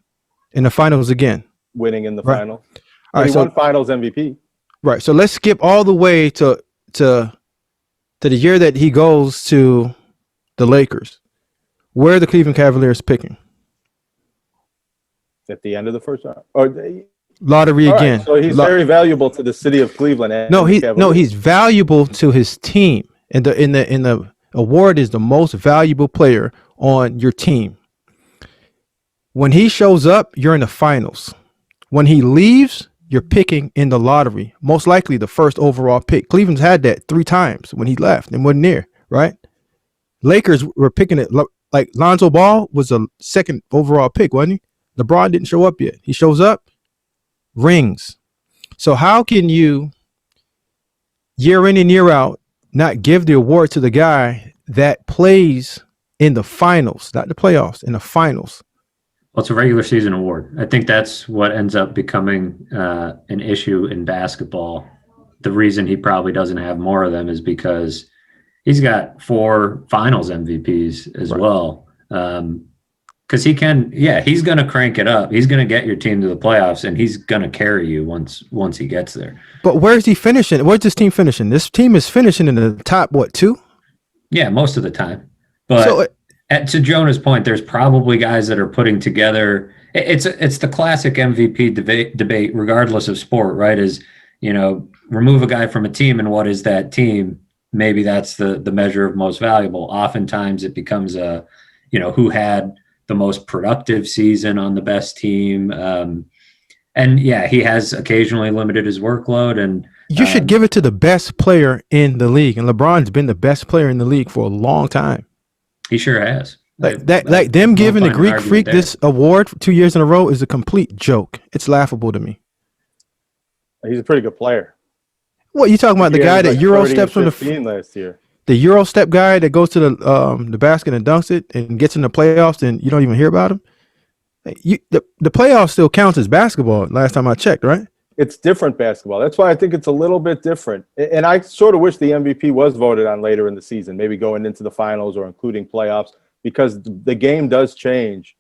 In the finals again. Winning in the Right. final. All right, He so won Finals MVP. right. So let's skip all the way to the year that he goes to the Lakers. Where are the Cleveland Cavaliers picking? At the end of the first round. Lottery All right, again. so he's very valuable to the city of Cleveland. And No, the Cavaliers. he's valuable to his team. And in the award is the most valuable player on your team. When he shows up, you're in the finals. When he leaves, you're picking in the lottery. Most likely the first overall pick. Cleveland's had that 3 times when he left and wasn't there, right? Lakers were picking it like Lonzo Ball was a second overall pick, wasn't he? LeBron didn't show up yet. He shows up, rings. So how can you year in and year out not give the award to the guy that plays in the finals, not the playoffs, in the finals? Well, it's a regular season award. I think that's what ends up becoming an issue in basketball. The reason he probably doesn't have more of them is because he's got 4 finals MVPs as well. Because he's going to crank it up. He's going to get your team to the playoffs, and he's going to carry you once he gets there. But where's he finishing? Where's this team finishing? This team is finishing in the top, 2? Yeah, most of the time. But to Jonah's point, there's probably guys that are putting together. It's the classic MVP debate, regardless of sport, right? Is, remove a guy from a team, and what is that team? Maybe that's the measure of most valuable. Oftentimes it becomes who had the most productive season on the best team. And yeah, he has occasionally limited his workload, and you should give it to the best player in the league. And LeBron's been the best player in the league for a long time. He sure has. Like them giving the Greek Freak this award for 2 years in a row is a complete joke. It's laughable to me. He's a pretty good player. What you talking about? The guy that Euro 30 steps on and 15 last year. The Euro step guy that goes to the basket and dunks it and gets in the playoffs, and you don't even hear about him. The playoffs still counts as basketball. Last time I checked, right? It's different basketball. That's why I think it's a little bit different. And I sort of wish the MVP was voted on later in the season, maybe going into the finals or including playoffs, because the game does change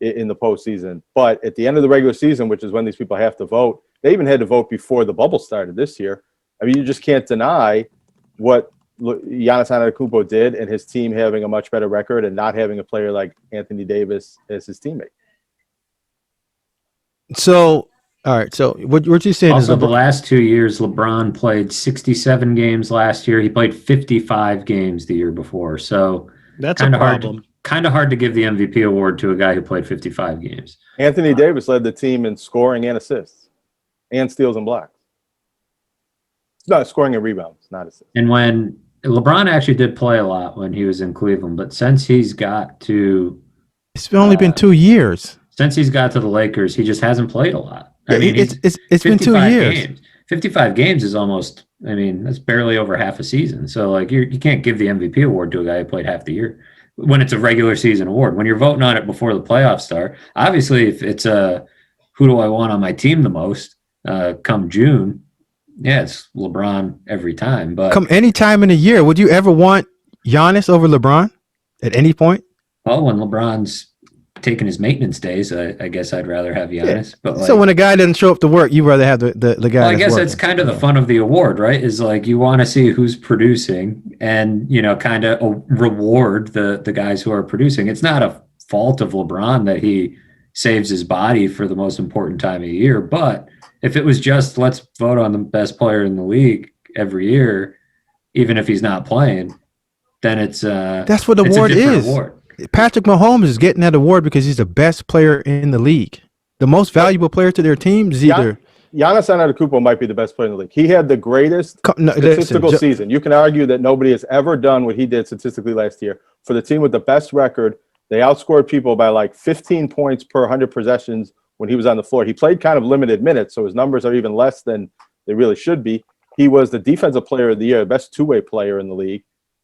in the postseason. But at the end of the regular season, which is when these people have to vote, they even had to vote before the bubble started this year. I mean, you just can't deny what Giannis Antetokounmpo did and his team having a much better record and not having a player like Anthony Davis as his teammate. So, all right. So what you're saying also is the last 2 years, LeBron played 67 games last year. He played 55 games the year before. So that's a problem. Kind of hard to give the MVP award to a guy who played 55 games. Anthony Davis led the team in scoring and assists and steals and blocks. No, scoring and rebounds, not assists. And when LeBron actually did play a lot when he was in Cleveland, but since he's got to, it's only been 2 years. Since he's got to the Lakers, he just hasn't played a lot. I mean, it's been 2 years. Games. 55 games is almost, that's barely over half a season. So like you can't give the MVP award to a guy who played half the year when it's a regular season award. When you're voting on it before the playoffs start, obviously if it's who do I want on my team the most come June, yeah, it's LeBron every time. But come any time in the year, would you ever want Giannis over LeBron at any point? Well, when LeBron's taking his maintenance days, I guess I'd rather have Giannis. Yeah. But so when a guy doesn't show up to work, you rather have the guy. Well, I guess that's kind of the fun of the award, right? Is like you want to see who's producing and kind of reward the guys who are producing. It's not a fault of LeBron that he saves his body for the most important time of year, but if it was just let's vote on the best player in the league every year, even if he's not playing, then it's that's what the award is. Award. Patrick Mahomes is getting that award because he's the best player in the league. The most valuable player to their team is either Giannis Antetokounmpo might be the best player in the league. He had the greatest statistical season. You can argue that nobody has ever done what he did statistically last year. For the team with the best record, they outscored people by like 15 points per 100 possessions when he was on the floor. He played kind of limited minutes, so his numbers are even less than they really should be. He was the defensive player of the year, the best two-way player in the league.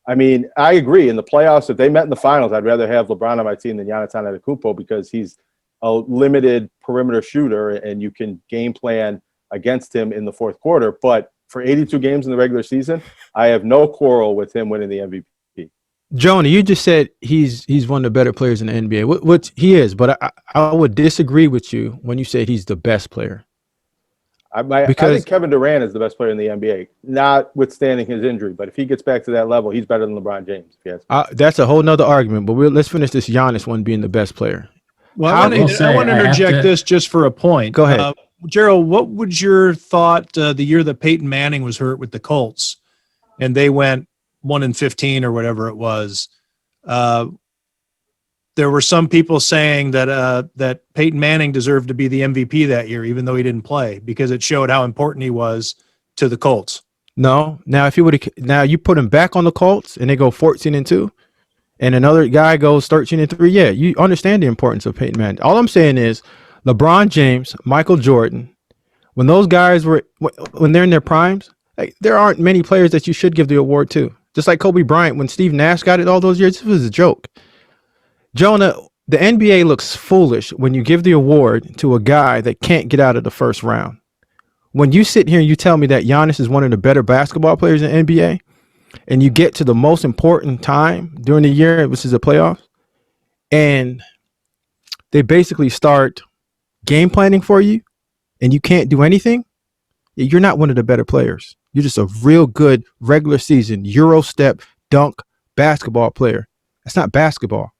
I mean, I agree. In the playoffs, if they met in the finals, I'd rather have LeBron on my team than Giannis Antetokounmpo because he's a limited perimeter shooter and you can game plan against him in the fourth quarter. But for 82 games in the regular season, I have no quarrel with him winning the MVP. Jonah, you just said he's one of the better players in the NBA. What he is, but I would disagree with you when you say he's the best player. I think Kevin Durant is the best player in the NBA, notwithstanding his injury. But if he gets back to that level, he's better than LeBron James. Yes, that's a whole nother argument. But let's finish this Giannis one being the best player. Well, I want to interject this just for a point. Go ahead. Gerald, what was your thought the year that Peyton Manning was hurt with the Colts and they went 1-15 or whatever it was? There were some people saying that Peyton Manning deserved to be the MVP that year, even though he didn't play, because it showed how important he was to the Colts. No. Now, if you you put him back on the Colts and they go 14-2, and another guy goes 13-3, yeah, you understand the importance of Peyton Manning. All I'm saying is LeBron James, Michael Jordan, when those guys when they're in their primes, there aren't many players that you should give the award to. Just like Kobe Bryant, when Steve Nash got it all those years, it was a joke. Jonah, the NBA looks foolish when you give the award to a guy that can't get out of the first round. When you sit here and you tell me that Giannis is one of the better basketball players in the NBA, and you get to the most important time during the year, which is the playoffs, and they basically start game planning for you, and you can't do anything, you're not one of the better players. You're just a real good regular season Euro step dunk basketball player. That's not basketball.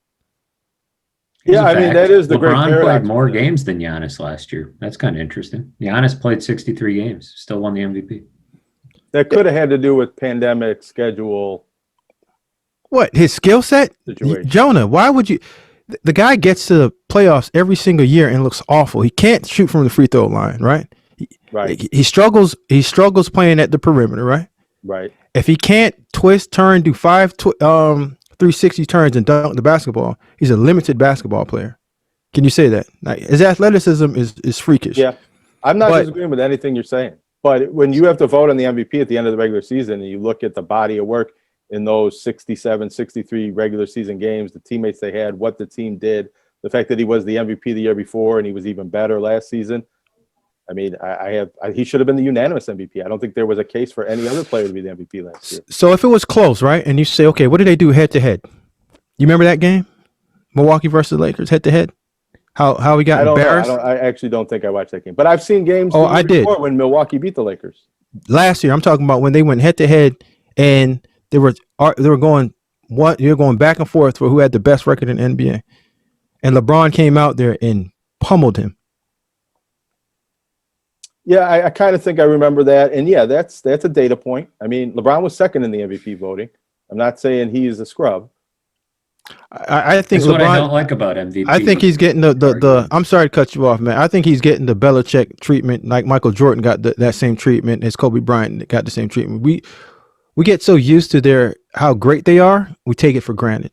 Yeah, I mean, that is the great paradox. LeBron played more games than Giannis last year. That's kind of interesting. Giannis played 63 games, still won the MVP. That could have had to do with pandemic schedule. What, his skill set? Situation. Jonah, why would you? The guy gets to the playoffs every single year and looks awful. He can't shoot from the free throw line, right? Right. He struggles playing at the perimeter, right? Right. If he can't twist, turn, do 360 turns and dunk the basketball, he's a limited basketball player. Can you say that? Like, his athleticism is freakish. Yeah. I'm not disagreeing with anything you're saying. But when you have to vote on the MVP at the end of the regular season and you look at the body of work in those 67, 63 regular season games, the teammates they had, what the team did, the fact that he was the MVP the year before and he was even better last season. I mean, he should have been the unanimous MVP. I don't think there was a case for any other player to be the MVP last year. So if it was close, right, and you say, okay, what did they do head to head? You remember that game, Milwaukee versus Lakers, head to head? How he got embarrassed? I actually don't think I watched that game, but I've seen games. Oh, I did. When Milwaukee beat the Lakers last year. I'm talking about when they went head to head, and they were going back and forth for who had the best record in the NBA, and LeBron came out there and pummeled him. Yeah, I kind of think I remember that, and yeah, that's a data point. I mean, LeBron was second in the MVP voting. I'm not saying he's a scrub. I think That's LeBron, what I don't like about MVP. I think he's getting the I'm sorry to cut you off, man. I think he's getting the Belichick treatment, like Michael Jordan got that same treatment as Kobe Bryant got the same treatment. We get so used to how great they are, we take it for granted.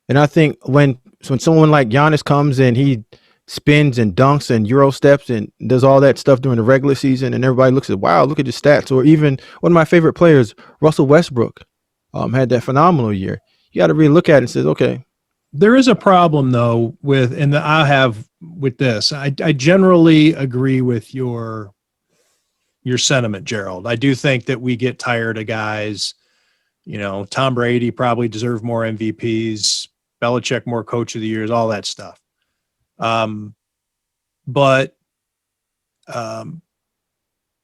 And I think when someone like Giannis comes and he spins and dunks and Euro steps and does all that stuff during the regular season, and everybody looks at, wow, look at his stats. Or even one of my favorite players, Russell Westbrook, had that phenomenal year. You got to really look at it and say, okay. There is a problem though with this. I generally agree with your sentiment, Gerald. I do think that we get tired of guys. You know, Tom Brady probably deserved more MVPs, Belichick more coach of the years, all that stuff. But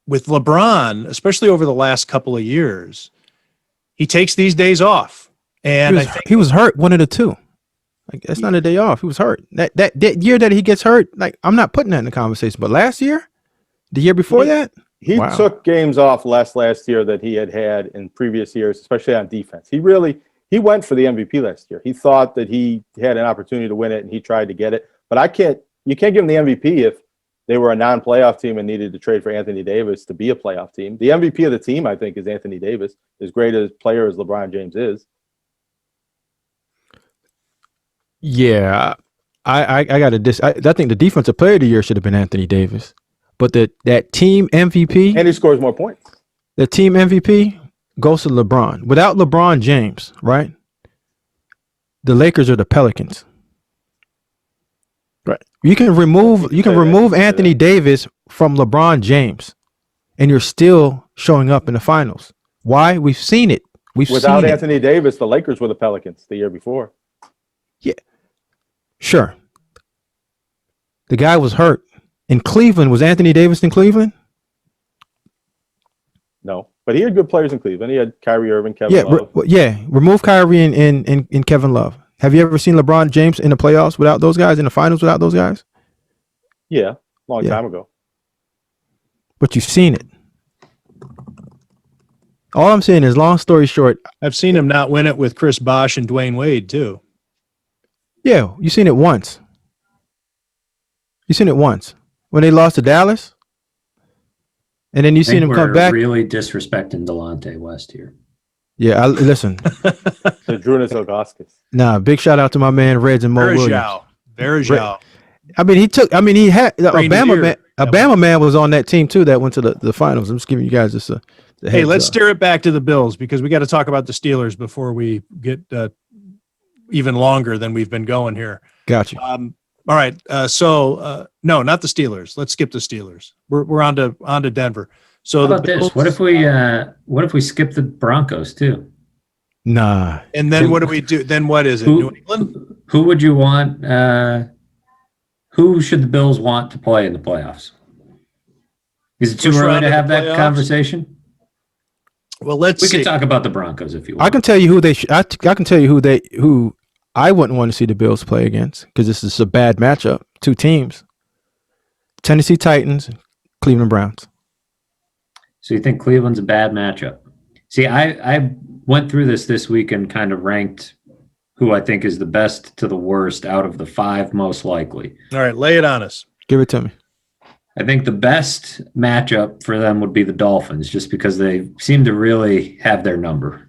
with LeBron, especially over the last couple of years, he takes these days off. And he was hurt one of the two. Like, that's not a day off. He was hurt. That year that he gets hurt, like, I'm not putting that in the conversation. But last year, the year before he took games off last year that he had in previous years, especially on defense. He went for the MVP last year. He thought that he had an opportunity to win it, and he tried to get it. But you can't give him the MVP if they were a non-playoff team and needed to trade for Anthony Davis to be a playoff team. The MVP of the team, I think, is Anthony Davis, as great a player as LeBron James is. Yeah, I got to I think the defensive player of the year should have been Anthony Davis, but that team MVP, And he scores more points. the team MVP goes to LeBron. Without LeBron James, right? The Lakers are the Pelicans. Right. You can remove Anthony Davis from LeBron James, and you're still showing up in the finals. Why? We've seen it. Without Anthony Davis, the Lakers were the Pelicans the year before. Yeah. Sure. The guy was hurt. In Cleveland, was Anthony Davis in Cleveland? No, but he had good players in Cleveland. He had Kyrie Irving, Kevin Love. Remove Kyrie and Kevin Love. Have you ever seen LeBron James in the playoffs without those guys, in the finals without those guys? Yeah, long time ago. But you've seen it. All I'm saying is, long story short, I've seen him not win it with Chris Bosh and Dwayne Wade too. yeah, you've seen it once. You've seen it once when they lost to Dallas, and then you seen him come back. Really disrespecting Delonte West here. Yeah, listen. The Drunas Ilgauskas. Nah, big shout out to my man Reds and Mo Williams. Verjao. He had Bama man was on that team too that went to the finals. I'm just giving you guys this Hey, let's steer it back to the Bills because we got to talk about the Steelers before we get even longer than we've been going here. Got you. All right. No, not the Steelers. Let's skip the Steelers. We're on to Denver. So how about this? What if we skip the Broncos too? Nah. And then what do we do? Then what is it? New England? Who would you want? Who should the Bills want to play in the playoffs? Is it too early to have that conversation? Well, let's We see. can talk about the Broncos if you want. I can tell you who I can tell you who I wouldn't want to see the Bills play against because this is a bad matchup. Two teams: Tennessee Titans, and Cleveland Browns. So you think Cleveland's a bad matchup? See, I went through this week and kind of ranked who I think is the best to the worst out of the 5 most likely. All right, lay it on us. Give it to me. I think the best matchup for them would be the Dolphins, just because they seem to really have their number.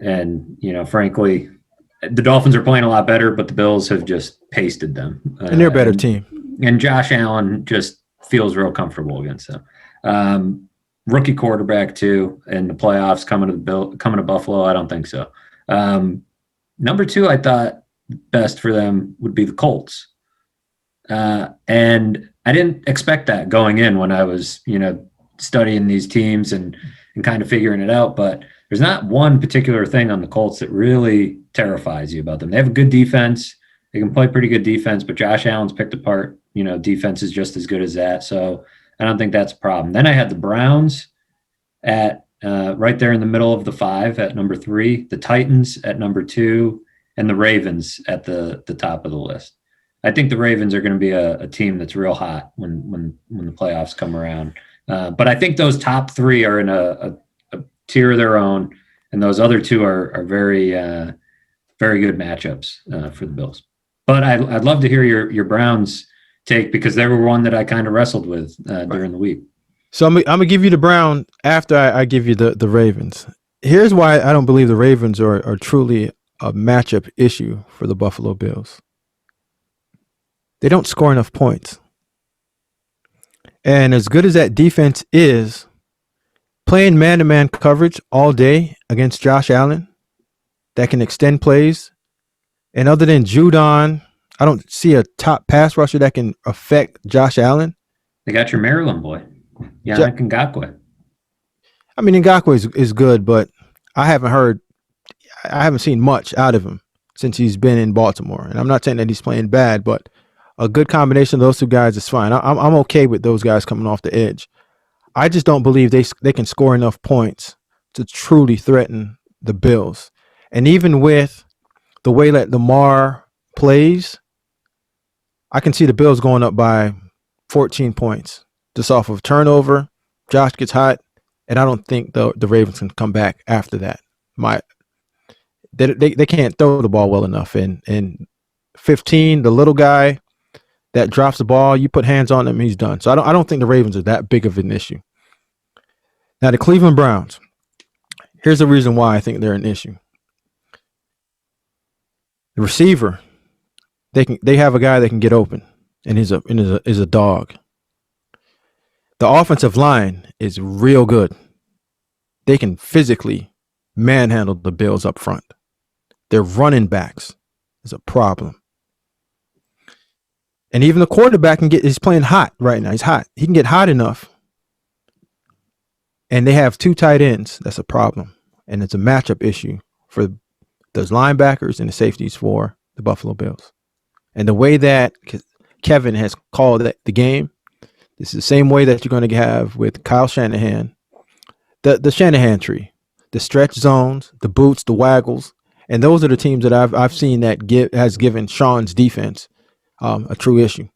And, frankly, the Dolphins are playing a lot better, but the Bills have just pasted them. And they're a better team. And Josh Allen just feels real comfortable against them. Rookie quarterback, too, in the playoffs coming to Buffalo. I don't think so. Number 2, I thought best for them would be the Colts. And I didn't expect that going in when I was, studying these teams and kind of figuring it out. But there's not one particular thing on the Colts that really terrifies you about them. They have a good defense. They can play pretty good defense, but Josh Allen's picked apart, defense is just as good as that. So I don't think that's a problem. Then I had the Browns at right there in the middle of the 5 at number 3, the Titans at number 2, and the Ravens at the top of the list. I think the Ravens are going to be a team that's real hot when the playoffs come around. But I think those top 3 are in a tier of their own, and those other 2 are very, very good matchups for the Bills. But I'd love to hear your Browns take, because they were one that I kind of wrestled with during the week. So I'm gonna give you the Brown after I give you the Ravens. Here's why I don't believe the Ravens are truly a matchup issue for the Buffalo Bills. They don't score enough points. And as good as that defense is, playing man-to-man coverage all day against Josh Allen that can extend plays, and other than Judon, I don't see a top pass rusher that can affect Josh Allen. They got your Maryland boy, Yannick Ngakoue. I mean, Ngakoue is good, but I haven't seen much out of him since he's been in Baltimore. And I'm not saying that he's playing bad, but a good combination of those 2 guys is fine. I'm okay with those guys coming off the edge. I just don't believe they can score enough points to truly threaten the Bills. And even with the way that Lamar plays, I can see the Bills going up by 14 points just off of turnover. Josh gets hot, and I don't think the Ravens can come back after that. They can't throw the ball well enough. And 15, the little guy that drops the ball, you put hands on him, he's done. So I don't think the Ravens are that big of an issue. Now the Cleveland Browns. Here's the reason why I think they're an issue. The receiver, They have a guy that can get open, and is a dog. The offensive line is real good. They can physically manhandle the Bills up front. Their running backs is a problem. And even the quarterback he's playing hot right now. He's hot. He can get hot enough. And they have 2 tight ends. That's a problem. And it's a matchup issue for those linebackers and the safeties for the Buffalo Bills. And the way that Kevin has called the game, this is the same way that you're going to have with Kyle Shanahan, the Shanahan tree, the stretch zones, the boots, the waggles. And those are the teams that I've seen that has given Sean's defense a true issue.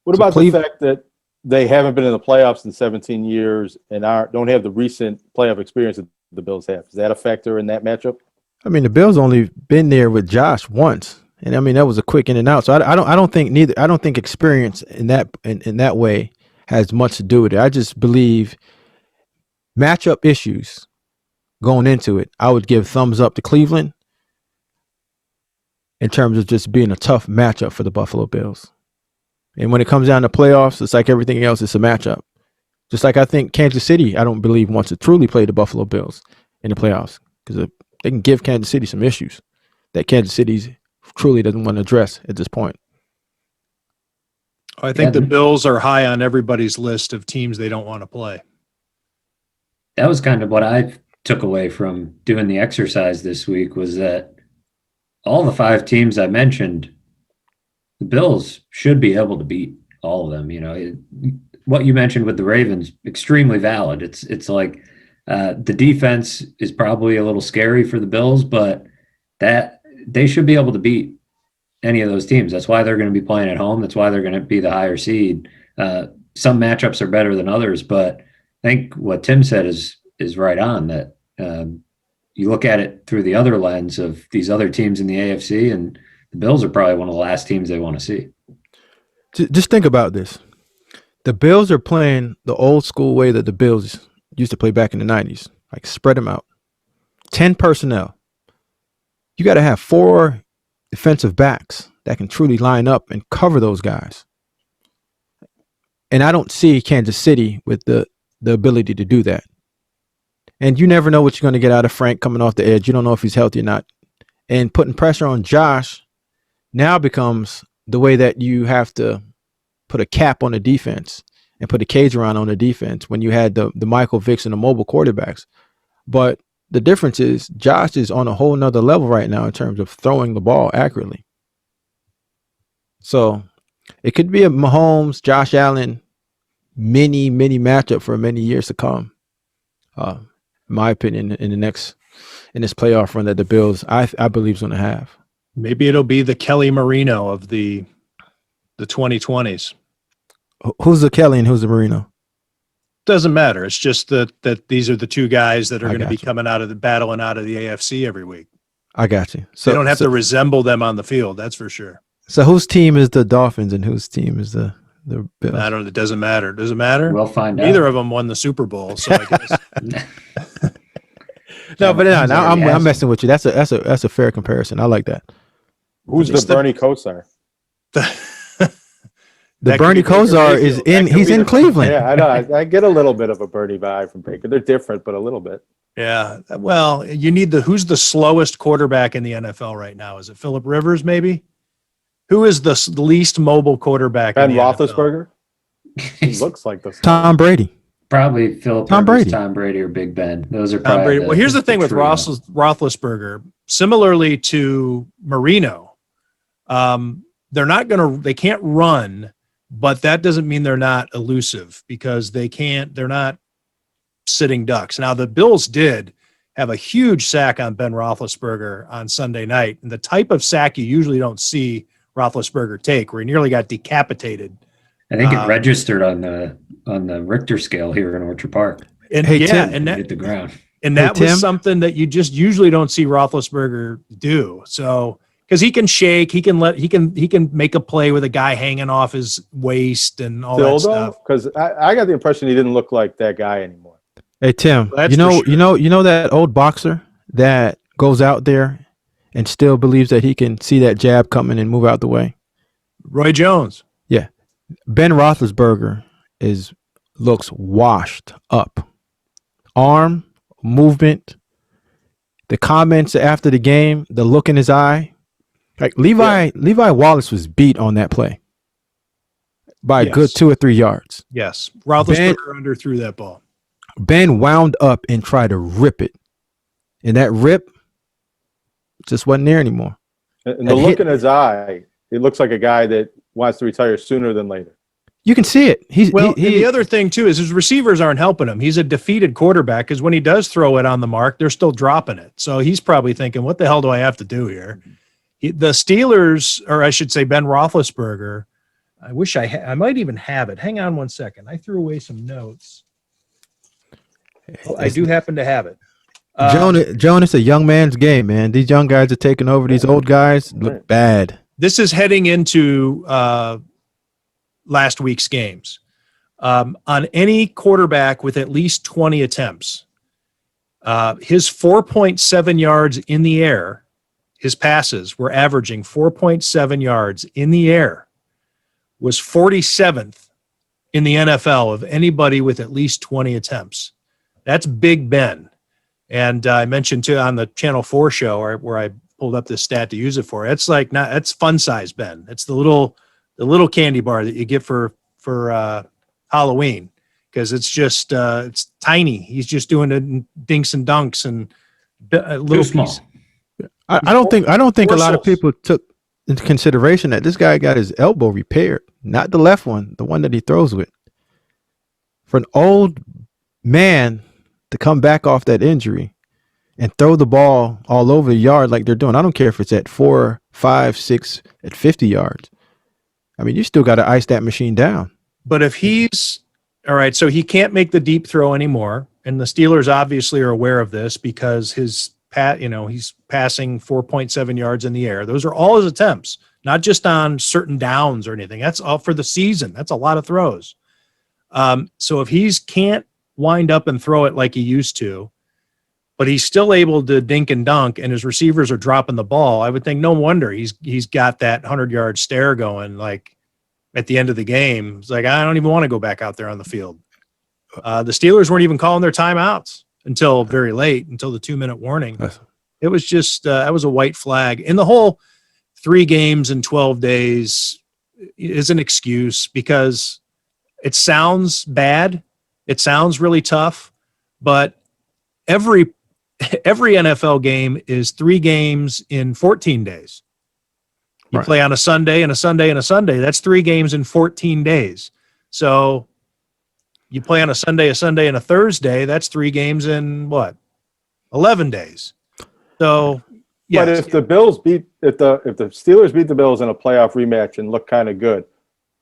What about the fact that they haven't been in the playoffs in 17 years and don't have the recent playoff experience that the Bills have? Is that a factor in that matchup? I mean, the Bills only been there with Josh once, and I mean that was a quick in and out. So I don't think experience in that way has much to do with it. I just believe matchup issues going into it. I would give thumbs up to Cleveland in terms of just being a tough matchup for the Buffalo Bills. And when it comes down to playoffs, it's like everything else, it's a matchup. Just like I think Kansas City, I don't believe wants to truly play the Buffalo Bills in the playoffs because they can give Kansas City some issues that Kansas City truly doesn't want to address at this point. I think the Bills are high on everybody's list of teams they don't want to play. That was kind of what I took away from doing the exercise this week, was that all the 5 teams I mentioned, the Bills should be able to beat all of them. You know, what you mentioned with the Ravens, extremely valid. It's like the defense is probably a little scary for the Bills, but that they should be able to beat any of those teams. That's why they're going to be playing at home. That's why they're going to be the higher seed. Some matchups are better than others, but I think what Tim said is right on, that you look at it through the other lens of these other teams in the AFC, and the Bills are probably one of the last teams they want to see. Just think about this. The Bills are playing the old school way that the Bills used to play back in the 90s, like spread them out. 10 personnel. You got to have 4 defensive backs that can truly line up and cover those guys. And I don't see Kansas City with the ability to do that. And you never know what you're going to get out of Frank coming off the edge. You don't know if he's healthy or not. And putting pressure on Josh now becomes the way that you have to put a cap on the defense and put a cage around on the defense when you had the Michael Vicks and the mobile quarterbacks. But the difference is Josh is on a whole nother level right now in terms of throwing the ball accurately. So it could be a Mahomes, Josh Allen mini matchup for many years to come. In my opinion, in this playoff run that the Bills, I believe, is going to have. Maybe it'll be the Kelly Marino of the 2020s. Who's the Kelly and who's the Marino? Doesn't matter. It's just that these are the 2 guys that are going to be coming out of the AFC every week. I got you. So they don't have to resemble them on the field. That's for sure. So whose team is the Dolphins and whose team is the Bills? I don't. It doesn't matter. Does it matter? We'll find out. Neither of them won the Super Bowl. So I guess. No, but I'm messing with you. That's a fair comparison. I like that. Who's the Bernie Kosar? The Bernie Kosar he's in Cleveland. Yeah, I know. I get a little bit of a Bernie vibe from Baker. They're different, but a little bit. Yeah. Well, you need who's the slowest quarterback in the NFL right now? Is it Phillip Rivers, maybe? Who is the least mobile quarterback Ben in the Roethlisberger? He looks like the Tom Brady. Probably Tom Brady or Big Ben. Those are probably Brady. Well, here's the thing with Roethlisberger. Similarly to Marino, they can't run, but that doesn't mean they're not elusive because they're not sitting ducks. Now, the Bills did have a huge sack on Ben Roethlisberger on Sunday night, and the type of sack you usually don't see Roethlisberger take, where he nearly got decapitated. I think it registered on the Richter scale here in Orchard Park. And Tim, and that hit the ground. And that was something that you just usually don't see Roethlisberger do. So because he can shake, he can make a play with a guy hanging off his waist and all that stuff. Because I got the impression he didn't look like that guy anymore. Hey Tim, you know that old boxer that goes out there and still believes that he can see that jab coming and move out the way. Roy Jones. Yeah. Ben Roethlisberger looks washed up. Arm, movement, the comments after the game, the look in his eye. Like Levi Wallace was beat on that play by a good 2 or 3 yards. Yes. Roethlisberger underthrew that ball. Ben wound up and tried to rip it. And that rip just wasn't there anymore. And the look in his eye, it looks like a guy that wants to retire sooner than later. You can see it. And the other thing, too, is his receivers aren't helping him. He's a defeated quarterback because when he does throw it on the mark, they're still dropping it. So he's probably thinking, what the hell do I have to do here? The Steelers, or I should say Ben Roethlisberger, I wish I might even have it. Hang on one second. I threw away some notes. I do happen to have it. Jonah, it's a young man's game, man. These young guys are taking over. These old guys look bad. This is heading into last week's games. On any quarterback with at least 20 attempts, his 4.7 yards in the air, his passes were averaging 4.7 yards in the air, was 47th in the NFL of anybody with at least 20 attempts. That's Big Ben. And I mentioned too on the Channel 4 show where I pulled up this stat to use it for. It's like that's fun size Ben. It's the little candy bar that you get for Halloween because it's just it's tiny. He's just doing it in dinks and dunks and little piece. I don't think a lot of people took into consideration that this guy got his elbow repaired, not the left one, the one that he throws with. For an old man to come back off that injury and throw the ball all over the yard like they're doing, I don't care if it's at 4, 5, 6, at 50 yards. I mean, you still got to ice that machine down. But if he's all right, so he can't make the deep throw anymore, and the Steelers obviously are aware of this because he's passing 4.7 yards in the air. Those are all his attempts, not just on certain downs or anything. That's all for the season. That's a lot of throws. So if he's can't wind up and throw it like he used to, but he's still able to dink and dunk, and his receivers are dropping the ball, I would think no wonder he's got that 100-yard stare going. Like at the end of the game, it's like I don't even want to go back out there on the field. The Steelers weren't even calling their timeouts until very late, until the 2-minute warning. It was just that was a white flag. And the whole 3 games in 12 days is an excuse because it sounds bad. It sounds really tough, but every NFL game is 3 games in 14 days. You play on a Sunday and a Sunday and a Sunday. That's 3 games in 14 days. So you play on a Sunday, and a Thursday. That's 3 games in 11 days. So, yes. But if the Steelers beat the Bills in a playoff rematch and look kind of good,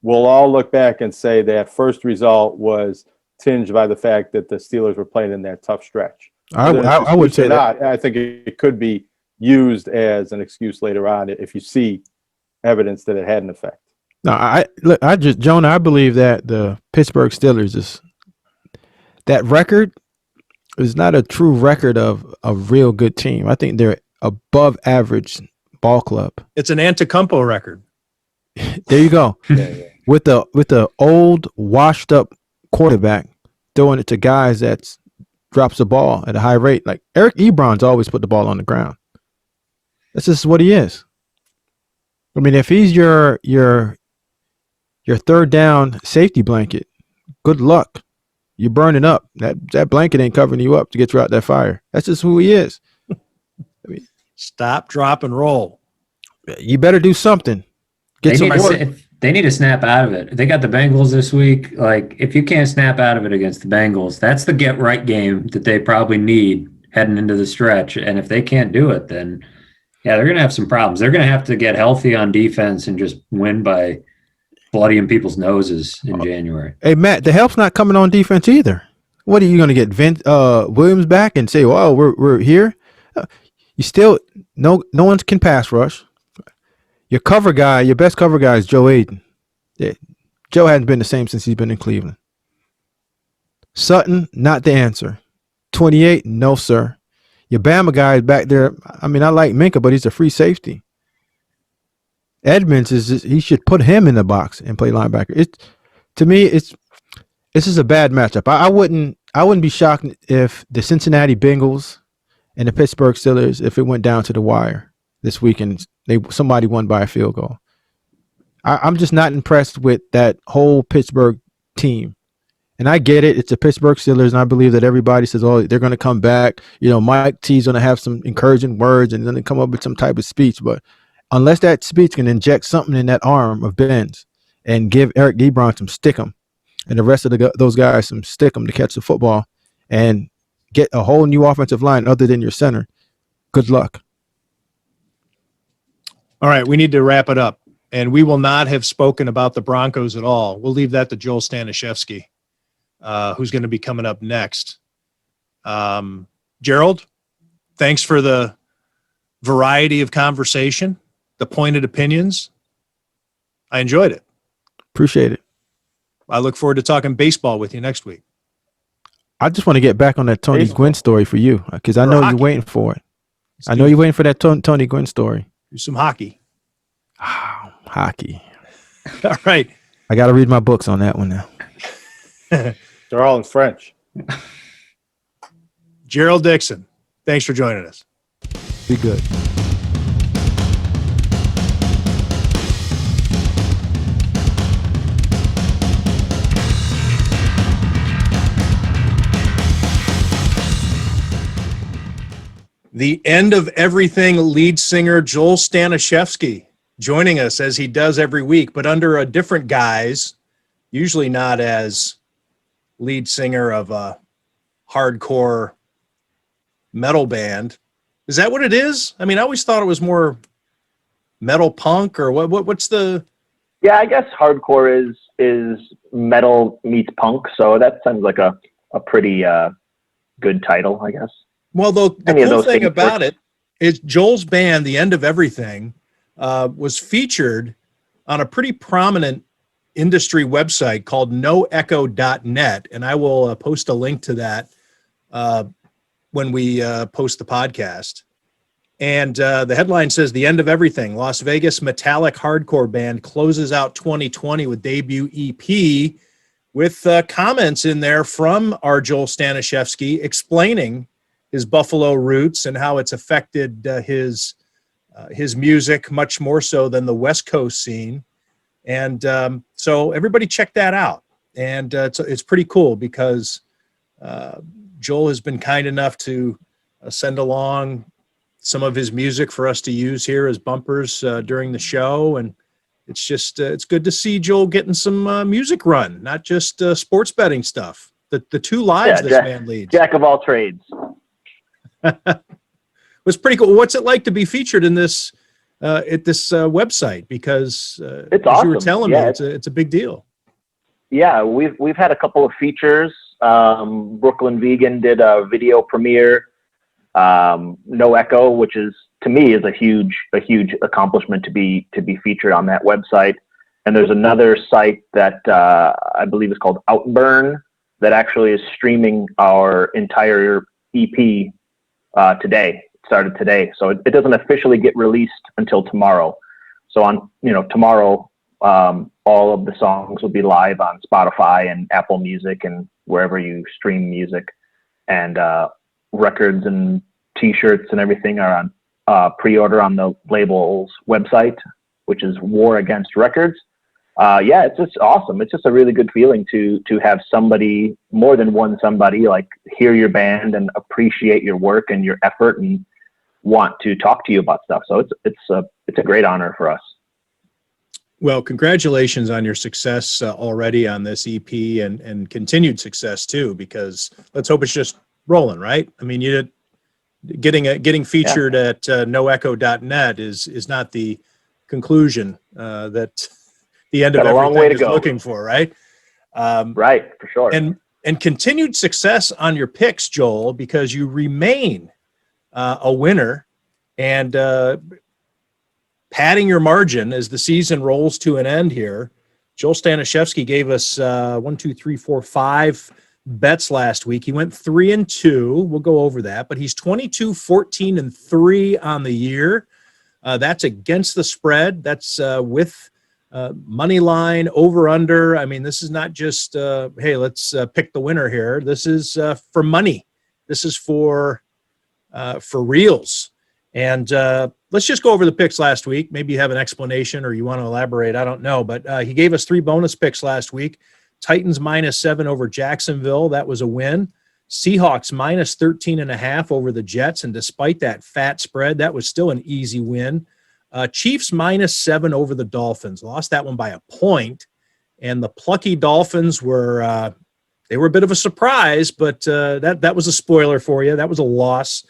we'll all look back and say that first result was tinged by the fact that the Steelers were playing in that tough stretch. I would say that. I think it could be used as an excuse later on if you see evidence that it had an effect. No, Jonah, I believe that the Pittsburgh Steelers that record is not a true record of a real good team. I think they're above average ball club. It's an Antetokounmpo record. There you go. Yeah. With the old washed up quarterback throwing it to guys that drops the ball at a high rate. Like Eric Ebron's always put the ball on the ground. That's just what he is. I mean, if he's your third down safety blanket, good luck. You're burning up. That blanket ain't covering you up to get you out that fire. That's just who he is. I mean, stop, drop, and roll. You better do something. They need to snap out of it. They got the Bengals this week. Like, if you can't snap out of it against the Bengals, that's the get right game that they probably need heading into the stretch. And if they can't do it, then they're going to have some problems. They're going to have to get healthy on defense and just win by bloodying people's noses in January. Hey, Matt, the help's not coming on defense either. What are you going to get Williams back and say, "Oh, we're here"? You still no one can pass rush. Your best cover guy is Joe Aiden. Yeah. Joe hasn't been the same since he's been in Cleveland. Sutton, not the answer. 28, no sir. Your Bama guy is back there. I mean, I like Minka, but he's a free safety. Edmonds he should put him in the box and play linebacker. To me, this is a bad matchup. I wouldn't be shocked if the Cincinnati Bengals and the Pittsburgh Steelers, if it went down to the wire this weekend, somebody won by a field goal. I'm just not impressed with that whole Pittsburgh team. And I get it. It's the Pittsburgh Steelers, and I believe that everybody says, oh, they're going to come back. You know, Mike T's going to have some encouraging words and then come up with some type of speech. But unless that speech can inject something in that arm of Ben's and give Eric Ebron some stick 'em and the rest of those guys some stick 'em to catch the football and get a whole new offensive line other than your center, good luck. All right, we need to wrap it up. And we will not have spoken about the Broncos at all. We'll leave that to Joel Staniszewski, who's going to be coming up next. Gerald, thanks for the variety of conversation, the pointed opinions. I enjoyed it. Appreciate it. I look forward to talking baseball with you next week. I just want to get back on that Tony Gwynn story for you because I know you're waiting for it. I know you're waiting for that Tony Gwynn story. Do some hockey. Oh, hockey. All right. I got to read my books on that one now. They're all in French. Gerald Dixon, thanks for joining us. Be good. The End of Everything lead singer Joel Staniszewski joining us as he does every week, but under a different guise, usually not as lead singer of a hardcore metal band. Is that what it is? I mean, I always thought it was more metal punk or what's the... Yeah, I guess hardcore is metal meets punk, so that sounds like a pretty good title, I guess. Well, the cool thing about it is Joel's band, The End of Everything, was featured on a pretty prominent industry website called noecho.net, and I will post a link to that when we post the podcast. And the headline says, The End of Everything, Las Vegas metallic hardcore band closes out 2020 with debut EP, with comments in there from our Joel Staniszewski explaining his Buffalo roots and how it's affected his music much more so than the West Coast scene. And so everybody check that out. And it's pretty cool because Joel has been kind enough to send along some of his music for us to use here as bumpers during the show. And it's just, it's good to see Joel getting some music run, not just sports betting stuff. The two lives this man leads. Jack of all trades. Was pretty cool. What's it like to be featured in this at this website? Because it's as awesome. You were telling me, it's a big deal. Yeah, we've had a couple of features. Brooklyn Vegan did a video premiere. No Echo, which is to me is a huge accomplishment to be featured on that website. And there's another site that I believe is called Outburn that actually is streaming our entire EP today. It started today, so it doesn't officially get released until tomorrow. So on tomorrow, all of the songs will be live on Spotify and Apple Music and wherever you stream music, and records and T-shirts and everything are on pre-order on the label's website, which is War Against Records. Yeah, it's just awesome. It's just a really good feeling to have somebody, more than one somebody, like hear your band and appreciate your work and your effort and want to talk to you about stuff. So it's a great honor for us. Well, congratulations on your success already on this EP and continued success too, because let's hope it's just rolling, right? I mean, getting featured at noecho.net is not the conclusion that the End of Everything is looking for, right? Right, for sure. And continued success on your picks, Joel, because you remain a winner and padding your margin as the season rolls to an end here. Joel Staniszewski gave us 5 bets last week. He went 3-2. We'll go over that, but he's 22, 14, and 3 on the year. That's against the spread. That's with money line, over under. I mean, this is not just hey, let's pick the winner here. This is for money. This is for reals. And let's just go over the picks last week. Maybe you have an explanation or you want to elaborate. I don't know, but he gave us 3 bonus picks last week. Titans -7 over Jacksonville. That was a win. Seahawks -13.5 over the Jets. And despite that fat spread, that was still an easy win. Chiefs -7 over the Dolphins. Lost that one by a point. And the plucky Dolphins were they were a bit of a surprise, but that was a spoiler for you. That was a loss.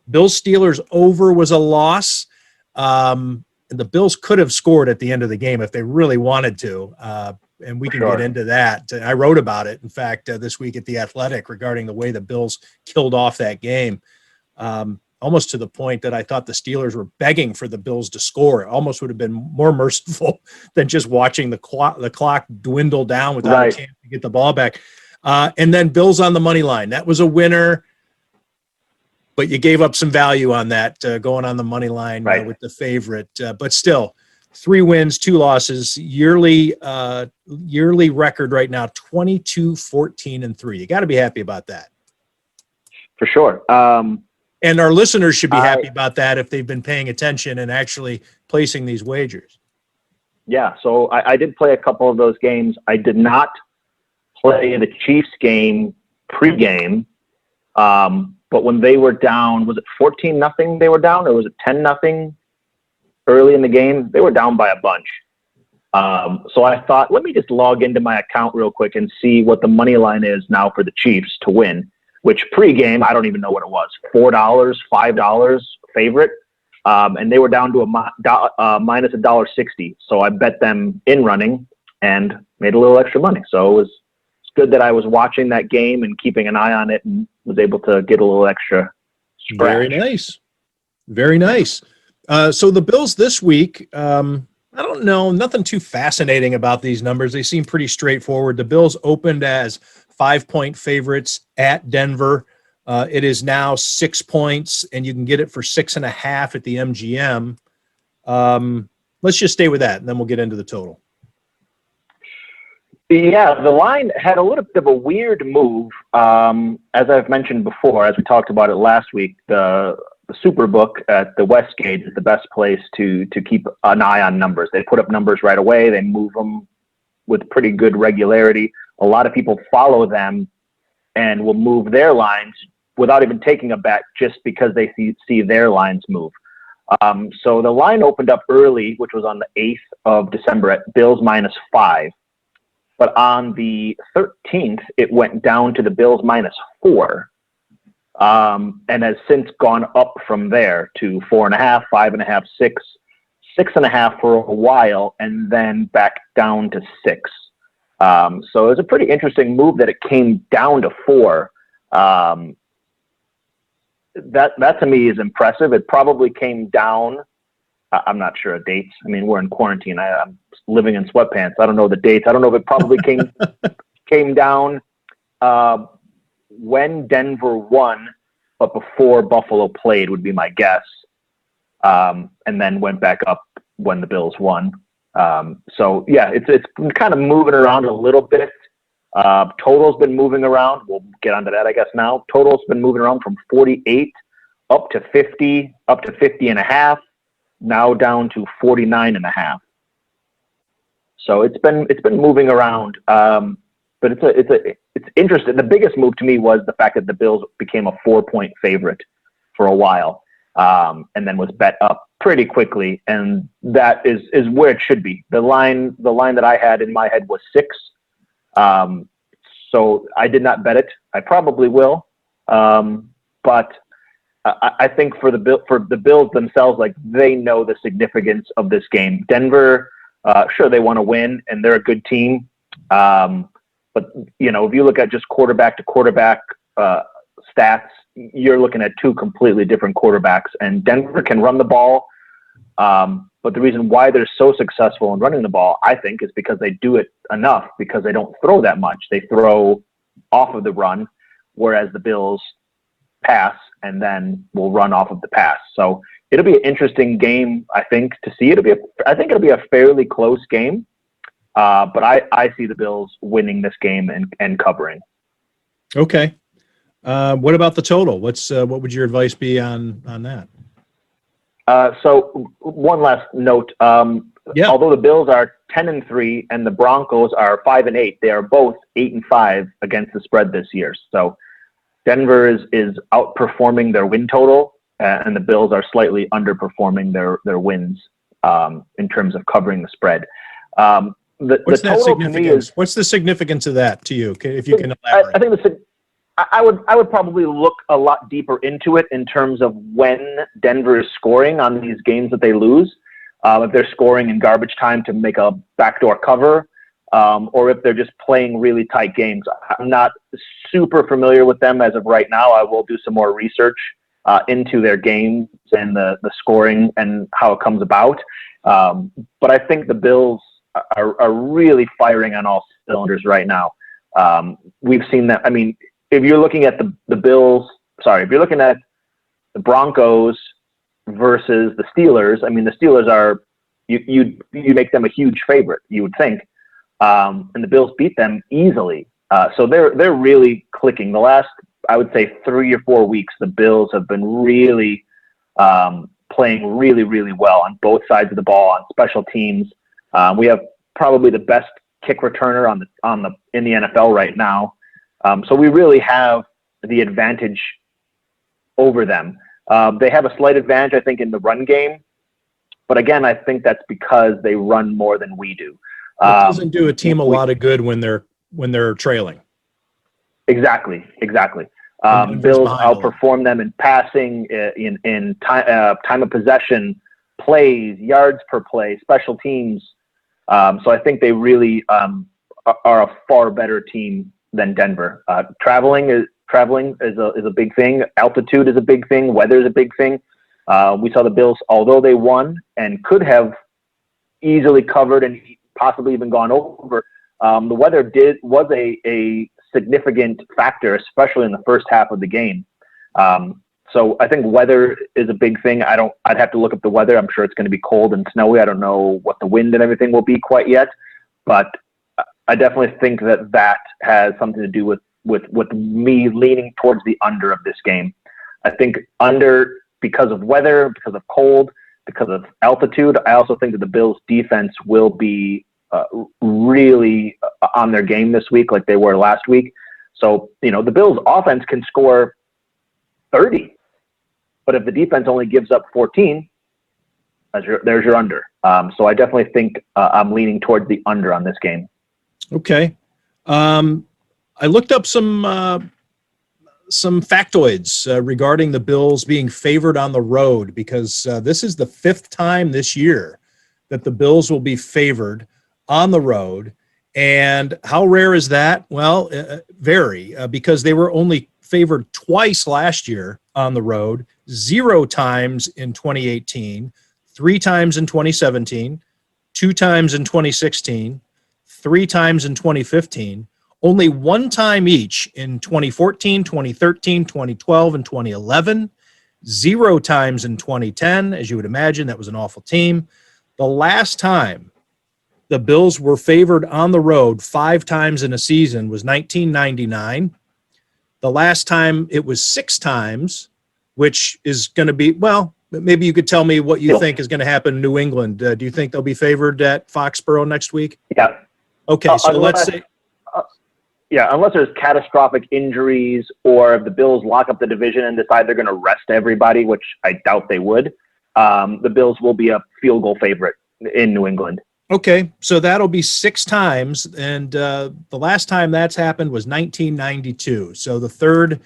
Bills Steelers over was a loss. And the Bills could have scored at the end of the game if they really wanted to. And we can get into that. I wrote about it, in fact, this week at The Athletic regarding the way the Bills killed off that game. Almost to the point that I thought the Steelers were begging for the Bills to score. It almost would have been more merciful than just watching the clock dwindle down without a chance to get the ball back. And then Bills on the money line. That was a winner, but you gave up some value on that going on the money line with the favorite. But still, 3 wins, 2 losses, yearly record right now, 22, 14, and 3. You got to be happy about that. For sure. And our listeners should be happy about that if they've been paying attention and actually placing these wagers. Yeah, so I did play a couple of those games. I did not play the Chiefs game pregame, but when they were down, was it 14-0 they were down, or was it 10-0 early in the game? They were down by a bunch. So I thought, let me just log into my account real quick and see what the money line is now for the Chiefs to win, which pregame, I don't even know what it was, $4, $5 favorite. And they were down to minus $1.60. So I bet them in running and made a little extra money. So it's good that I was watching that game and keeping an eye on it and was able to get a little extra scratch. Very nice. Very nice. So the Bills this week, I don't know, nothing too fascinating about these numbers. They seem pretty straightforward. The Bills opened as 5-point favorites at Denver. It is now 6 points, and you can get it for 6.5 at the MGM. Let's just stay with that, and then we'll get into the total. Yeah, the line had a little bit of a weird move. As I've mentioned before, as we talked about it last week, the Superbook at the Westgate is the best place to keep an eye on numbers. They put up numbers right away. They move them with pretty good regularity. A lot of people follow them and will move their lines without even taking a bet just because they see their lines move. So the line opened up early, which was on the 8th of December at Bills -5. But on the 13th, it went down to the Bills -4. And has since gone up from there to 4.5, 5.5, 6, 6.5 for a while, and then back down to 6. So it was a pretty interesting move that it came down to 4. That to me is impressive. It probably came down. I'm not sure of dates. I mean, we're in quarantine. I'm living in sweatpants. I don't know the dates. I don't know if it probably came down when Denver won, but before Buffalo played would be my guess. And then went back up when the Bills won. So yeah, it's kind of moving around a little bit. Total's been moving around. We'll get onto that, I guess, now. Total's been moving around from 48 up to 50, up to 50.5, now down to 49.5. So it's been moving around. But it's interesting. The biggest move to me was the fact that the Bills became a 4-point favorite for a while, and then was bet up pretty quickly. And that is where it should be. The line that I had in my head was 6. So I did not bet it. I probably will. But I think for the Bills themselves, like, they know the significance of this game. Denver, sure, they want to win and they're a good team. But, you know, if you look at just quarterback to quarterback stats, you're looking at 2 completely different quarterbacks. And Denver can run the ball. But the reason why they're so successful in running the ball, I think, is because they do it enough, because they don't throw that much. They throw off of the run, whereas the Bills pass and then will run off of the pass. So it'll be an interesting game, I think, to see. I think it'll be a fairly close game, but I see the Bills winning this game and covering. Okay. What about the total? What would your advice be on that? So one last note. Yeah. Although the Bills are 10-3 and the Broncos are 5-8, they are both 8-5 against the spread this year. So Denver is outperforming their win total, and the Bills are slightly underperforming their wins in terms of covering the spread. What's that significance? What's the significance of that to you? If you can elaborate. I think I would probably look a lot deeper into it in terms of when Denver is scoring on these games that they lose. If they're scoring in garbage time to make a backdoor cover, or if they're just playing really tight games. I'm not super familiar with them as of right now. I will do some more research into their games and the scoring and how it comes about. But I think the Bills are really firing on all cylinders right now. We've seen that. I mean, if you're looking at the Bills, if you're looking at the Broncos versus the Steelers, I mean, the Steelers are, you make them a huge favorite, you would think. And the Bills beat them easily. So they're really clicking. The last, I would say, 3 or 4 weeks, the Bills have been really playing really, really well on both sides of the ball, on special teams. We have probably the best kick returner in the NFL right now. So we really have the advantage over them. They have a slight advantage, I think, in the run game. But again, I think that's because they run more than we do. It doesn't do a team a lot of good when they're trailing. Exactly. Bills outperform them in passing, in time of possession, plays, yards per play, special teams. So I think they really are a far better team than Denver. Traveling is a big thing. Altitude is a big thing. Weather is a big thing. We saw the Bills, although they won and could have easily covered and possibly even gone over, the weather was a significant factor, especially in the first half of the game. So I think weather is a big thing. I'd have to look up the weather. I'm sure it's going to be cold and snowy. I don't know what the wind and everything will be quite yet, but I definitely think that has something to do with me leaning towards the under of this game. I think under because of weather, because of cold, because of altitude. I also think that the Bills' defense will be really on their game this week, like they were last week. So, the Bills' offense can score 30, but if the defense only gives up 14, there's your under. So I definitely think I'm leaning towards the under on this game. Okay. I looked up some factoids regarding the Bills being favored on the road because this is the 5th time this year that the Bills will be favored on the road. And how rare is that? Well, very, because they were only favored twice last year on the road, 0 times in 2018, 3 times in 2017, 2 times in 2016, 3 times in 2015, only 1 time each in 2014, 2013, 2012, and 2011, 0 times in 2010. As you would imagine, that was an awful team. The last time the Bills were favored on the road 5 times in a season was 1999. The last time it was 6 times, which is going to be, well, maybe you could tell me what you think is going to happen in New England. Do you think they'll be favored at Foxborough next week? Yeah. Okay, so let's say. Unless there's catastrophic injuries or if the Bills lock up the division and decide they're going to rest everybody, which I doubt they would, the Bills will be a field goal favorite in New England. Okay, so that'll be 6 times, and the last time that's happened was 1992. So the 3rd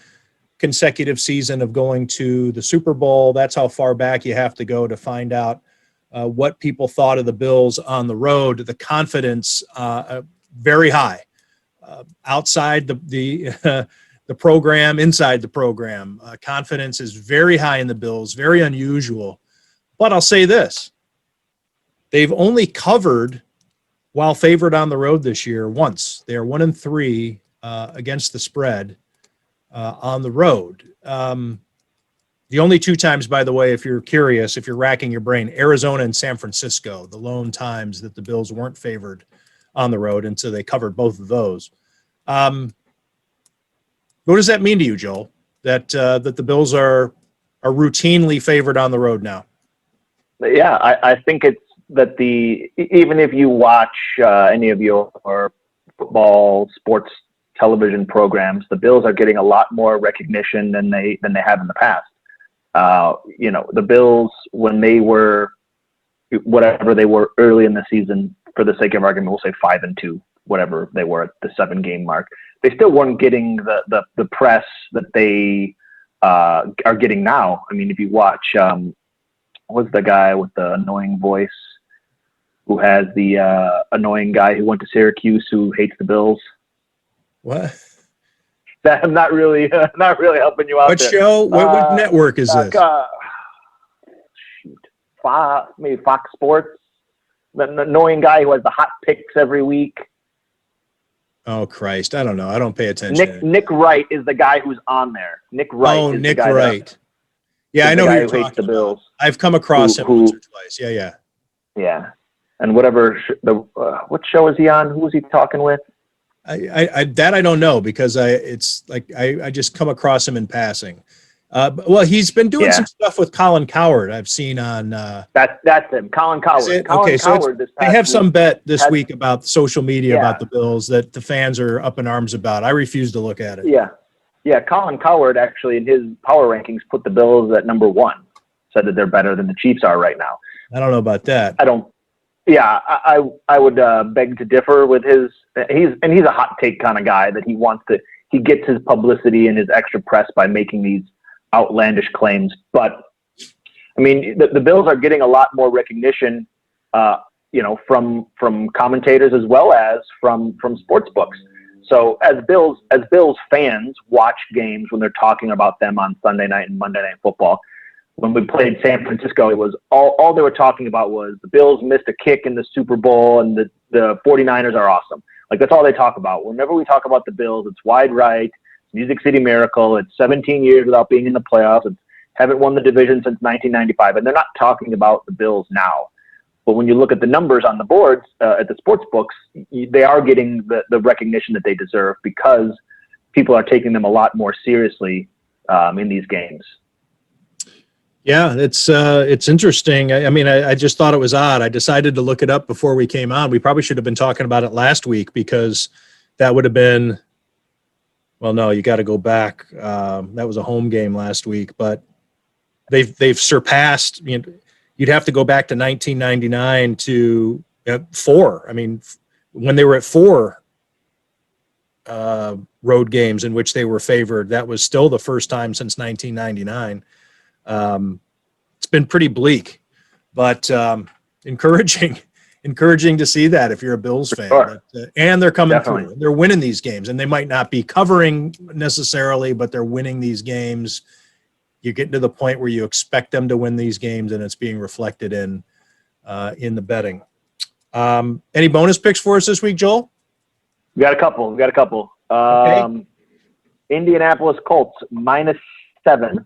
consecutive season of going to the Super Bowl. That's how far back you have to go to find out what people thought of the Bills on the road. The confidence very high. Outside the program, inside the program, confidence is very high in the Bills, very unusual. But I'll say this. They've only covered while favored on the road this year once. They are 1-3 against the spread on the road. The only 2 times, by the way, if you're curious, if you're racking your brain, Arizona and San Francisco, the lone times that the Bills weren't favored on the road, and so they covered both of those. What does that mean to you, Joel, that the Bills are routinely favored on the road now? Yeah, I think it's that even if you watch any of your football sports television programs, the Bills are getting a lot more recognition than they have in the past. The Bills, when they were whatever they were early in the season, for the sake of argument, we'll say 5-2, whatever they were at the 7-game mark. They still weren't getting the press that they are getting now. I mean, if you watch, what's the guy with the annoying voice who has the annoying guy who went to Syracuse who hates the Bills? What? That I'm not really helping you out. What there. show? What network is this? Maybe Fox Sports. The annoying guy who has the hot picks every week. Oh Christ! I don't know. I don't pay attention. Nick Wright is the guy who's on there. Nick Wright. Oh, is Nick the guy Wright. Yeah, I know who you're talking hates the Bills. about. I've come across him once or twice. Yeah. Yeah, and whatever what show is he on? Who was he talking with? I don't know because I just come across him in passing. Well, he's been doing some stuff with Colin Cowherd. I've seen on. That's him, Colin Cowherd. Okay, so they have some bet this week about social media Yeah. about the Bills that the fans are up in arms about. I refuse to look at it. Yeah. Colin Cowherd actually in his power rankings put the Bills at number 1. Said that they're better than the Chiefs are right now. I don't know about that. I don't. Yeah, I would beg to differ with his. He's a hot take kind of guy that he gets his publicity and his extra press by making these outlandish claims. But I mean, the Bills are getting a lot more recognition, from commentators as well as from sports books. So as Bills fans watch games when they're talking about them on Sunday night and Monday Night Football. When we played San Francisco, it was all they were talking about was the Bills missed a kick in the Super Bowl and the 49ers are awesome. Like that's all they talk about. Whenever we talk about the Bills, it's wide right, Music City Miracle. It's 17 years without being in the playoffs. It's haven't won the division since 1995, and they're not talking about the Bills now. But when you look at the numbers on the boards at the sports books, they are getting the recognition that they deserve because people are taking them a lot more seriously in these games. Yeah, it's interesting. I mean, I just thought it was odd. I decided to look it up before we came on. We probably should have been talking about it last week because that would have been. Well, no, you got to go back. That was a home game last week, but they've surpassed. You'd have to go back to 1999 to 4. I mean, when they were at 4 road games in which they were favored, that was still the first time since 1999. It's been pretty bleak, but encouraging to see that if you're a Bills fan. Sure. And they're coming Definitely. through. They're winning these games, and they might not be covering necessarily, but they're winning these games. You're getting to the point where you expect them to win these games, and it's being reflected in the betting. Any bonus picks for us this week, Joel? We got a couple. Okay. Indianapolis Colts -7.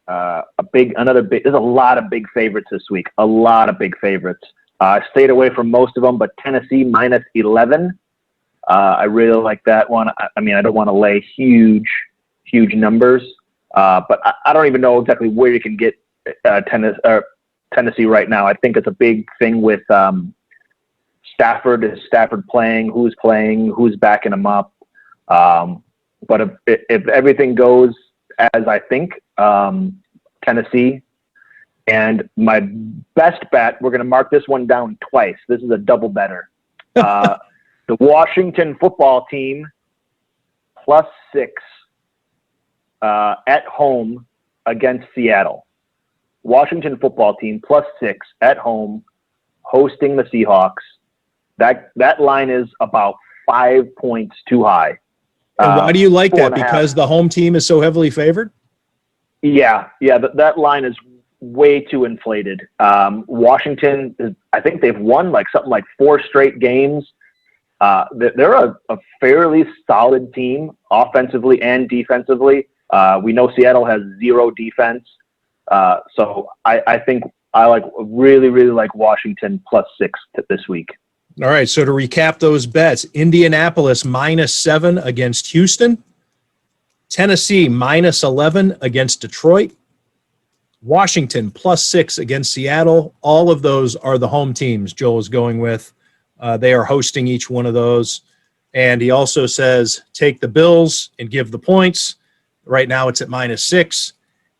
There's a lot of big favorites this week. A lot of big favorites. I stayed away from most of them, but Tennessee -11. I really like that one. I mean, I don't want to lay huge numbers, but I don't even know exactly where you can get Tennessee right now. I think it's a big thing with Stafford. Is Stafford playing? Who's playing? Who's backing him up? But if everything goes as I think, Tennessee. And my best bet, we're going to mark this one down twice. This is a double better. The Washington football team +6 at home against Seattle. Washington football team +6 at home hosting the Seahawks. That line is about 5 points too high. And why do you like that? 4.5. Because the home team is so heavily favored? Yeah. That line is way too inflated. Washington, I think they've won something like 4 straight games. they're a fairly solid team offensively and defensively. We know Seattle has zero defense. So I think I really like Washington +6 this week. All right. So to recap those bets, Indianapolis -7 against Houston, Tennessee -11 against Detroit, Washington +6 against Seattle. All of those are the home teams Joel is going with. They are hosting each one of those. And he also says, take the Bills and give the points. Right now it's at -6.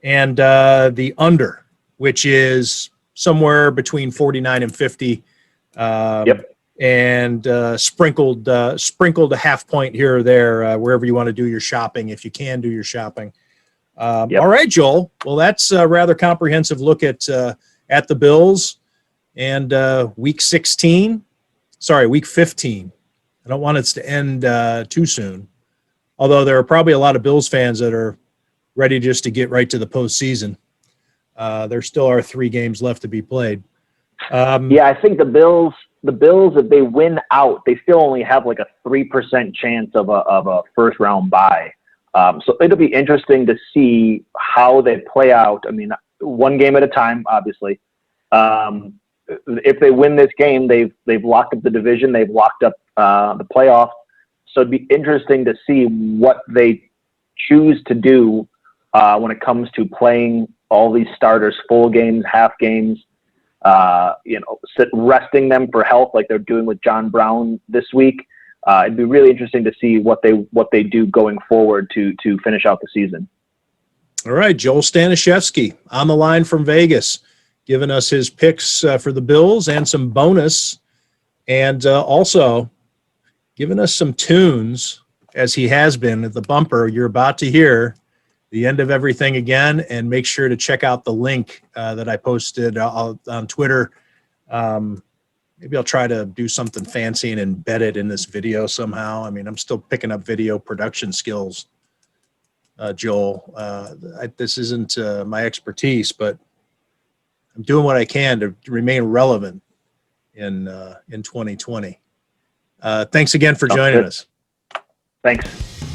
And the under, which is somewhere between 49 and 50. Yep. And sprinkled a half point here or there, wherever you want to do your shopping, if you can do your shopping. Yep. All right, Joel. Well, that's a rather comprehensive look at the Bills and week 15. I don't want it to end too soon, although there are probably a lot of Bills fans that are ready just to get right to the postseason. There still are 3 games left to be played. Yeah, I think the Bills, if they win out, they still only have like a 3% chance of a first round bye. So it'll be interesting to see how they play out. I mean, one game at a time, obviously. If they win this game, they've locked up the division, they've locked up the playoffs. So it'd be interesting to see what they choose to do when it comes to playing all these starters, full games, half games. Resting them for health like they're doing with John Brown this week. It'd be really interesting to see what they do going forward to finish out the season. All right, Joel Staniszewski on the line from Vegas, giving us his picks for the Bills and some bonus, and also giving us some tunes, as he has been at the bumper you're about to hear. The end of everything again, and make sure to check out the link that I posted on Twitter. Maybe I'll try to do something fancy and embed it in this video somehow. I mean, I'm still picking up video production skills, Joel. This isn't my expertise, but I'm doing what I can to remain relevant in 2020. Thanks again for joining us. Thanks.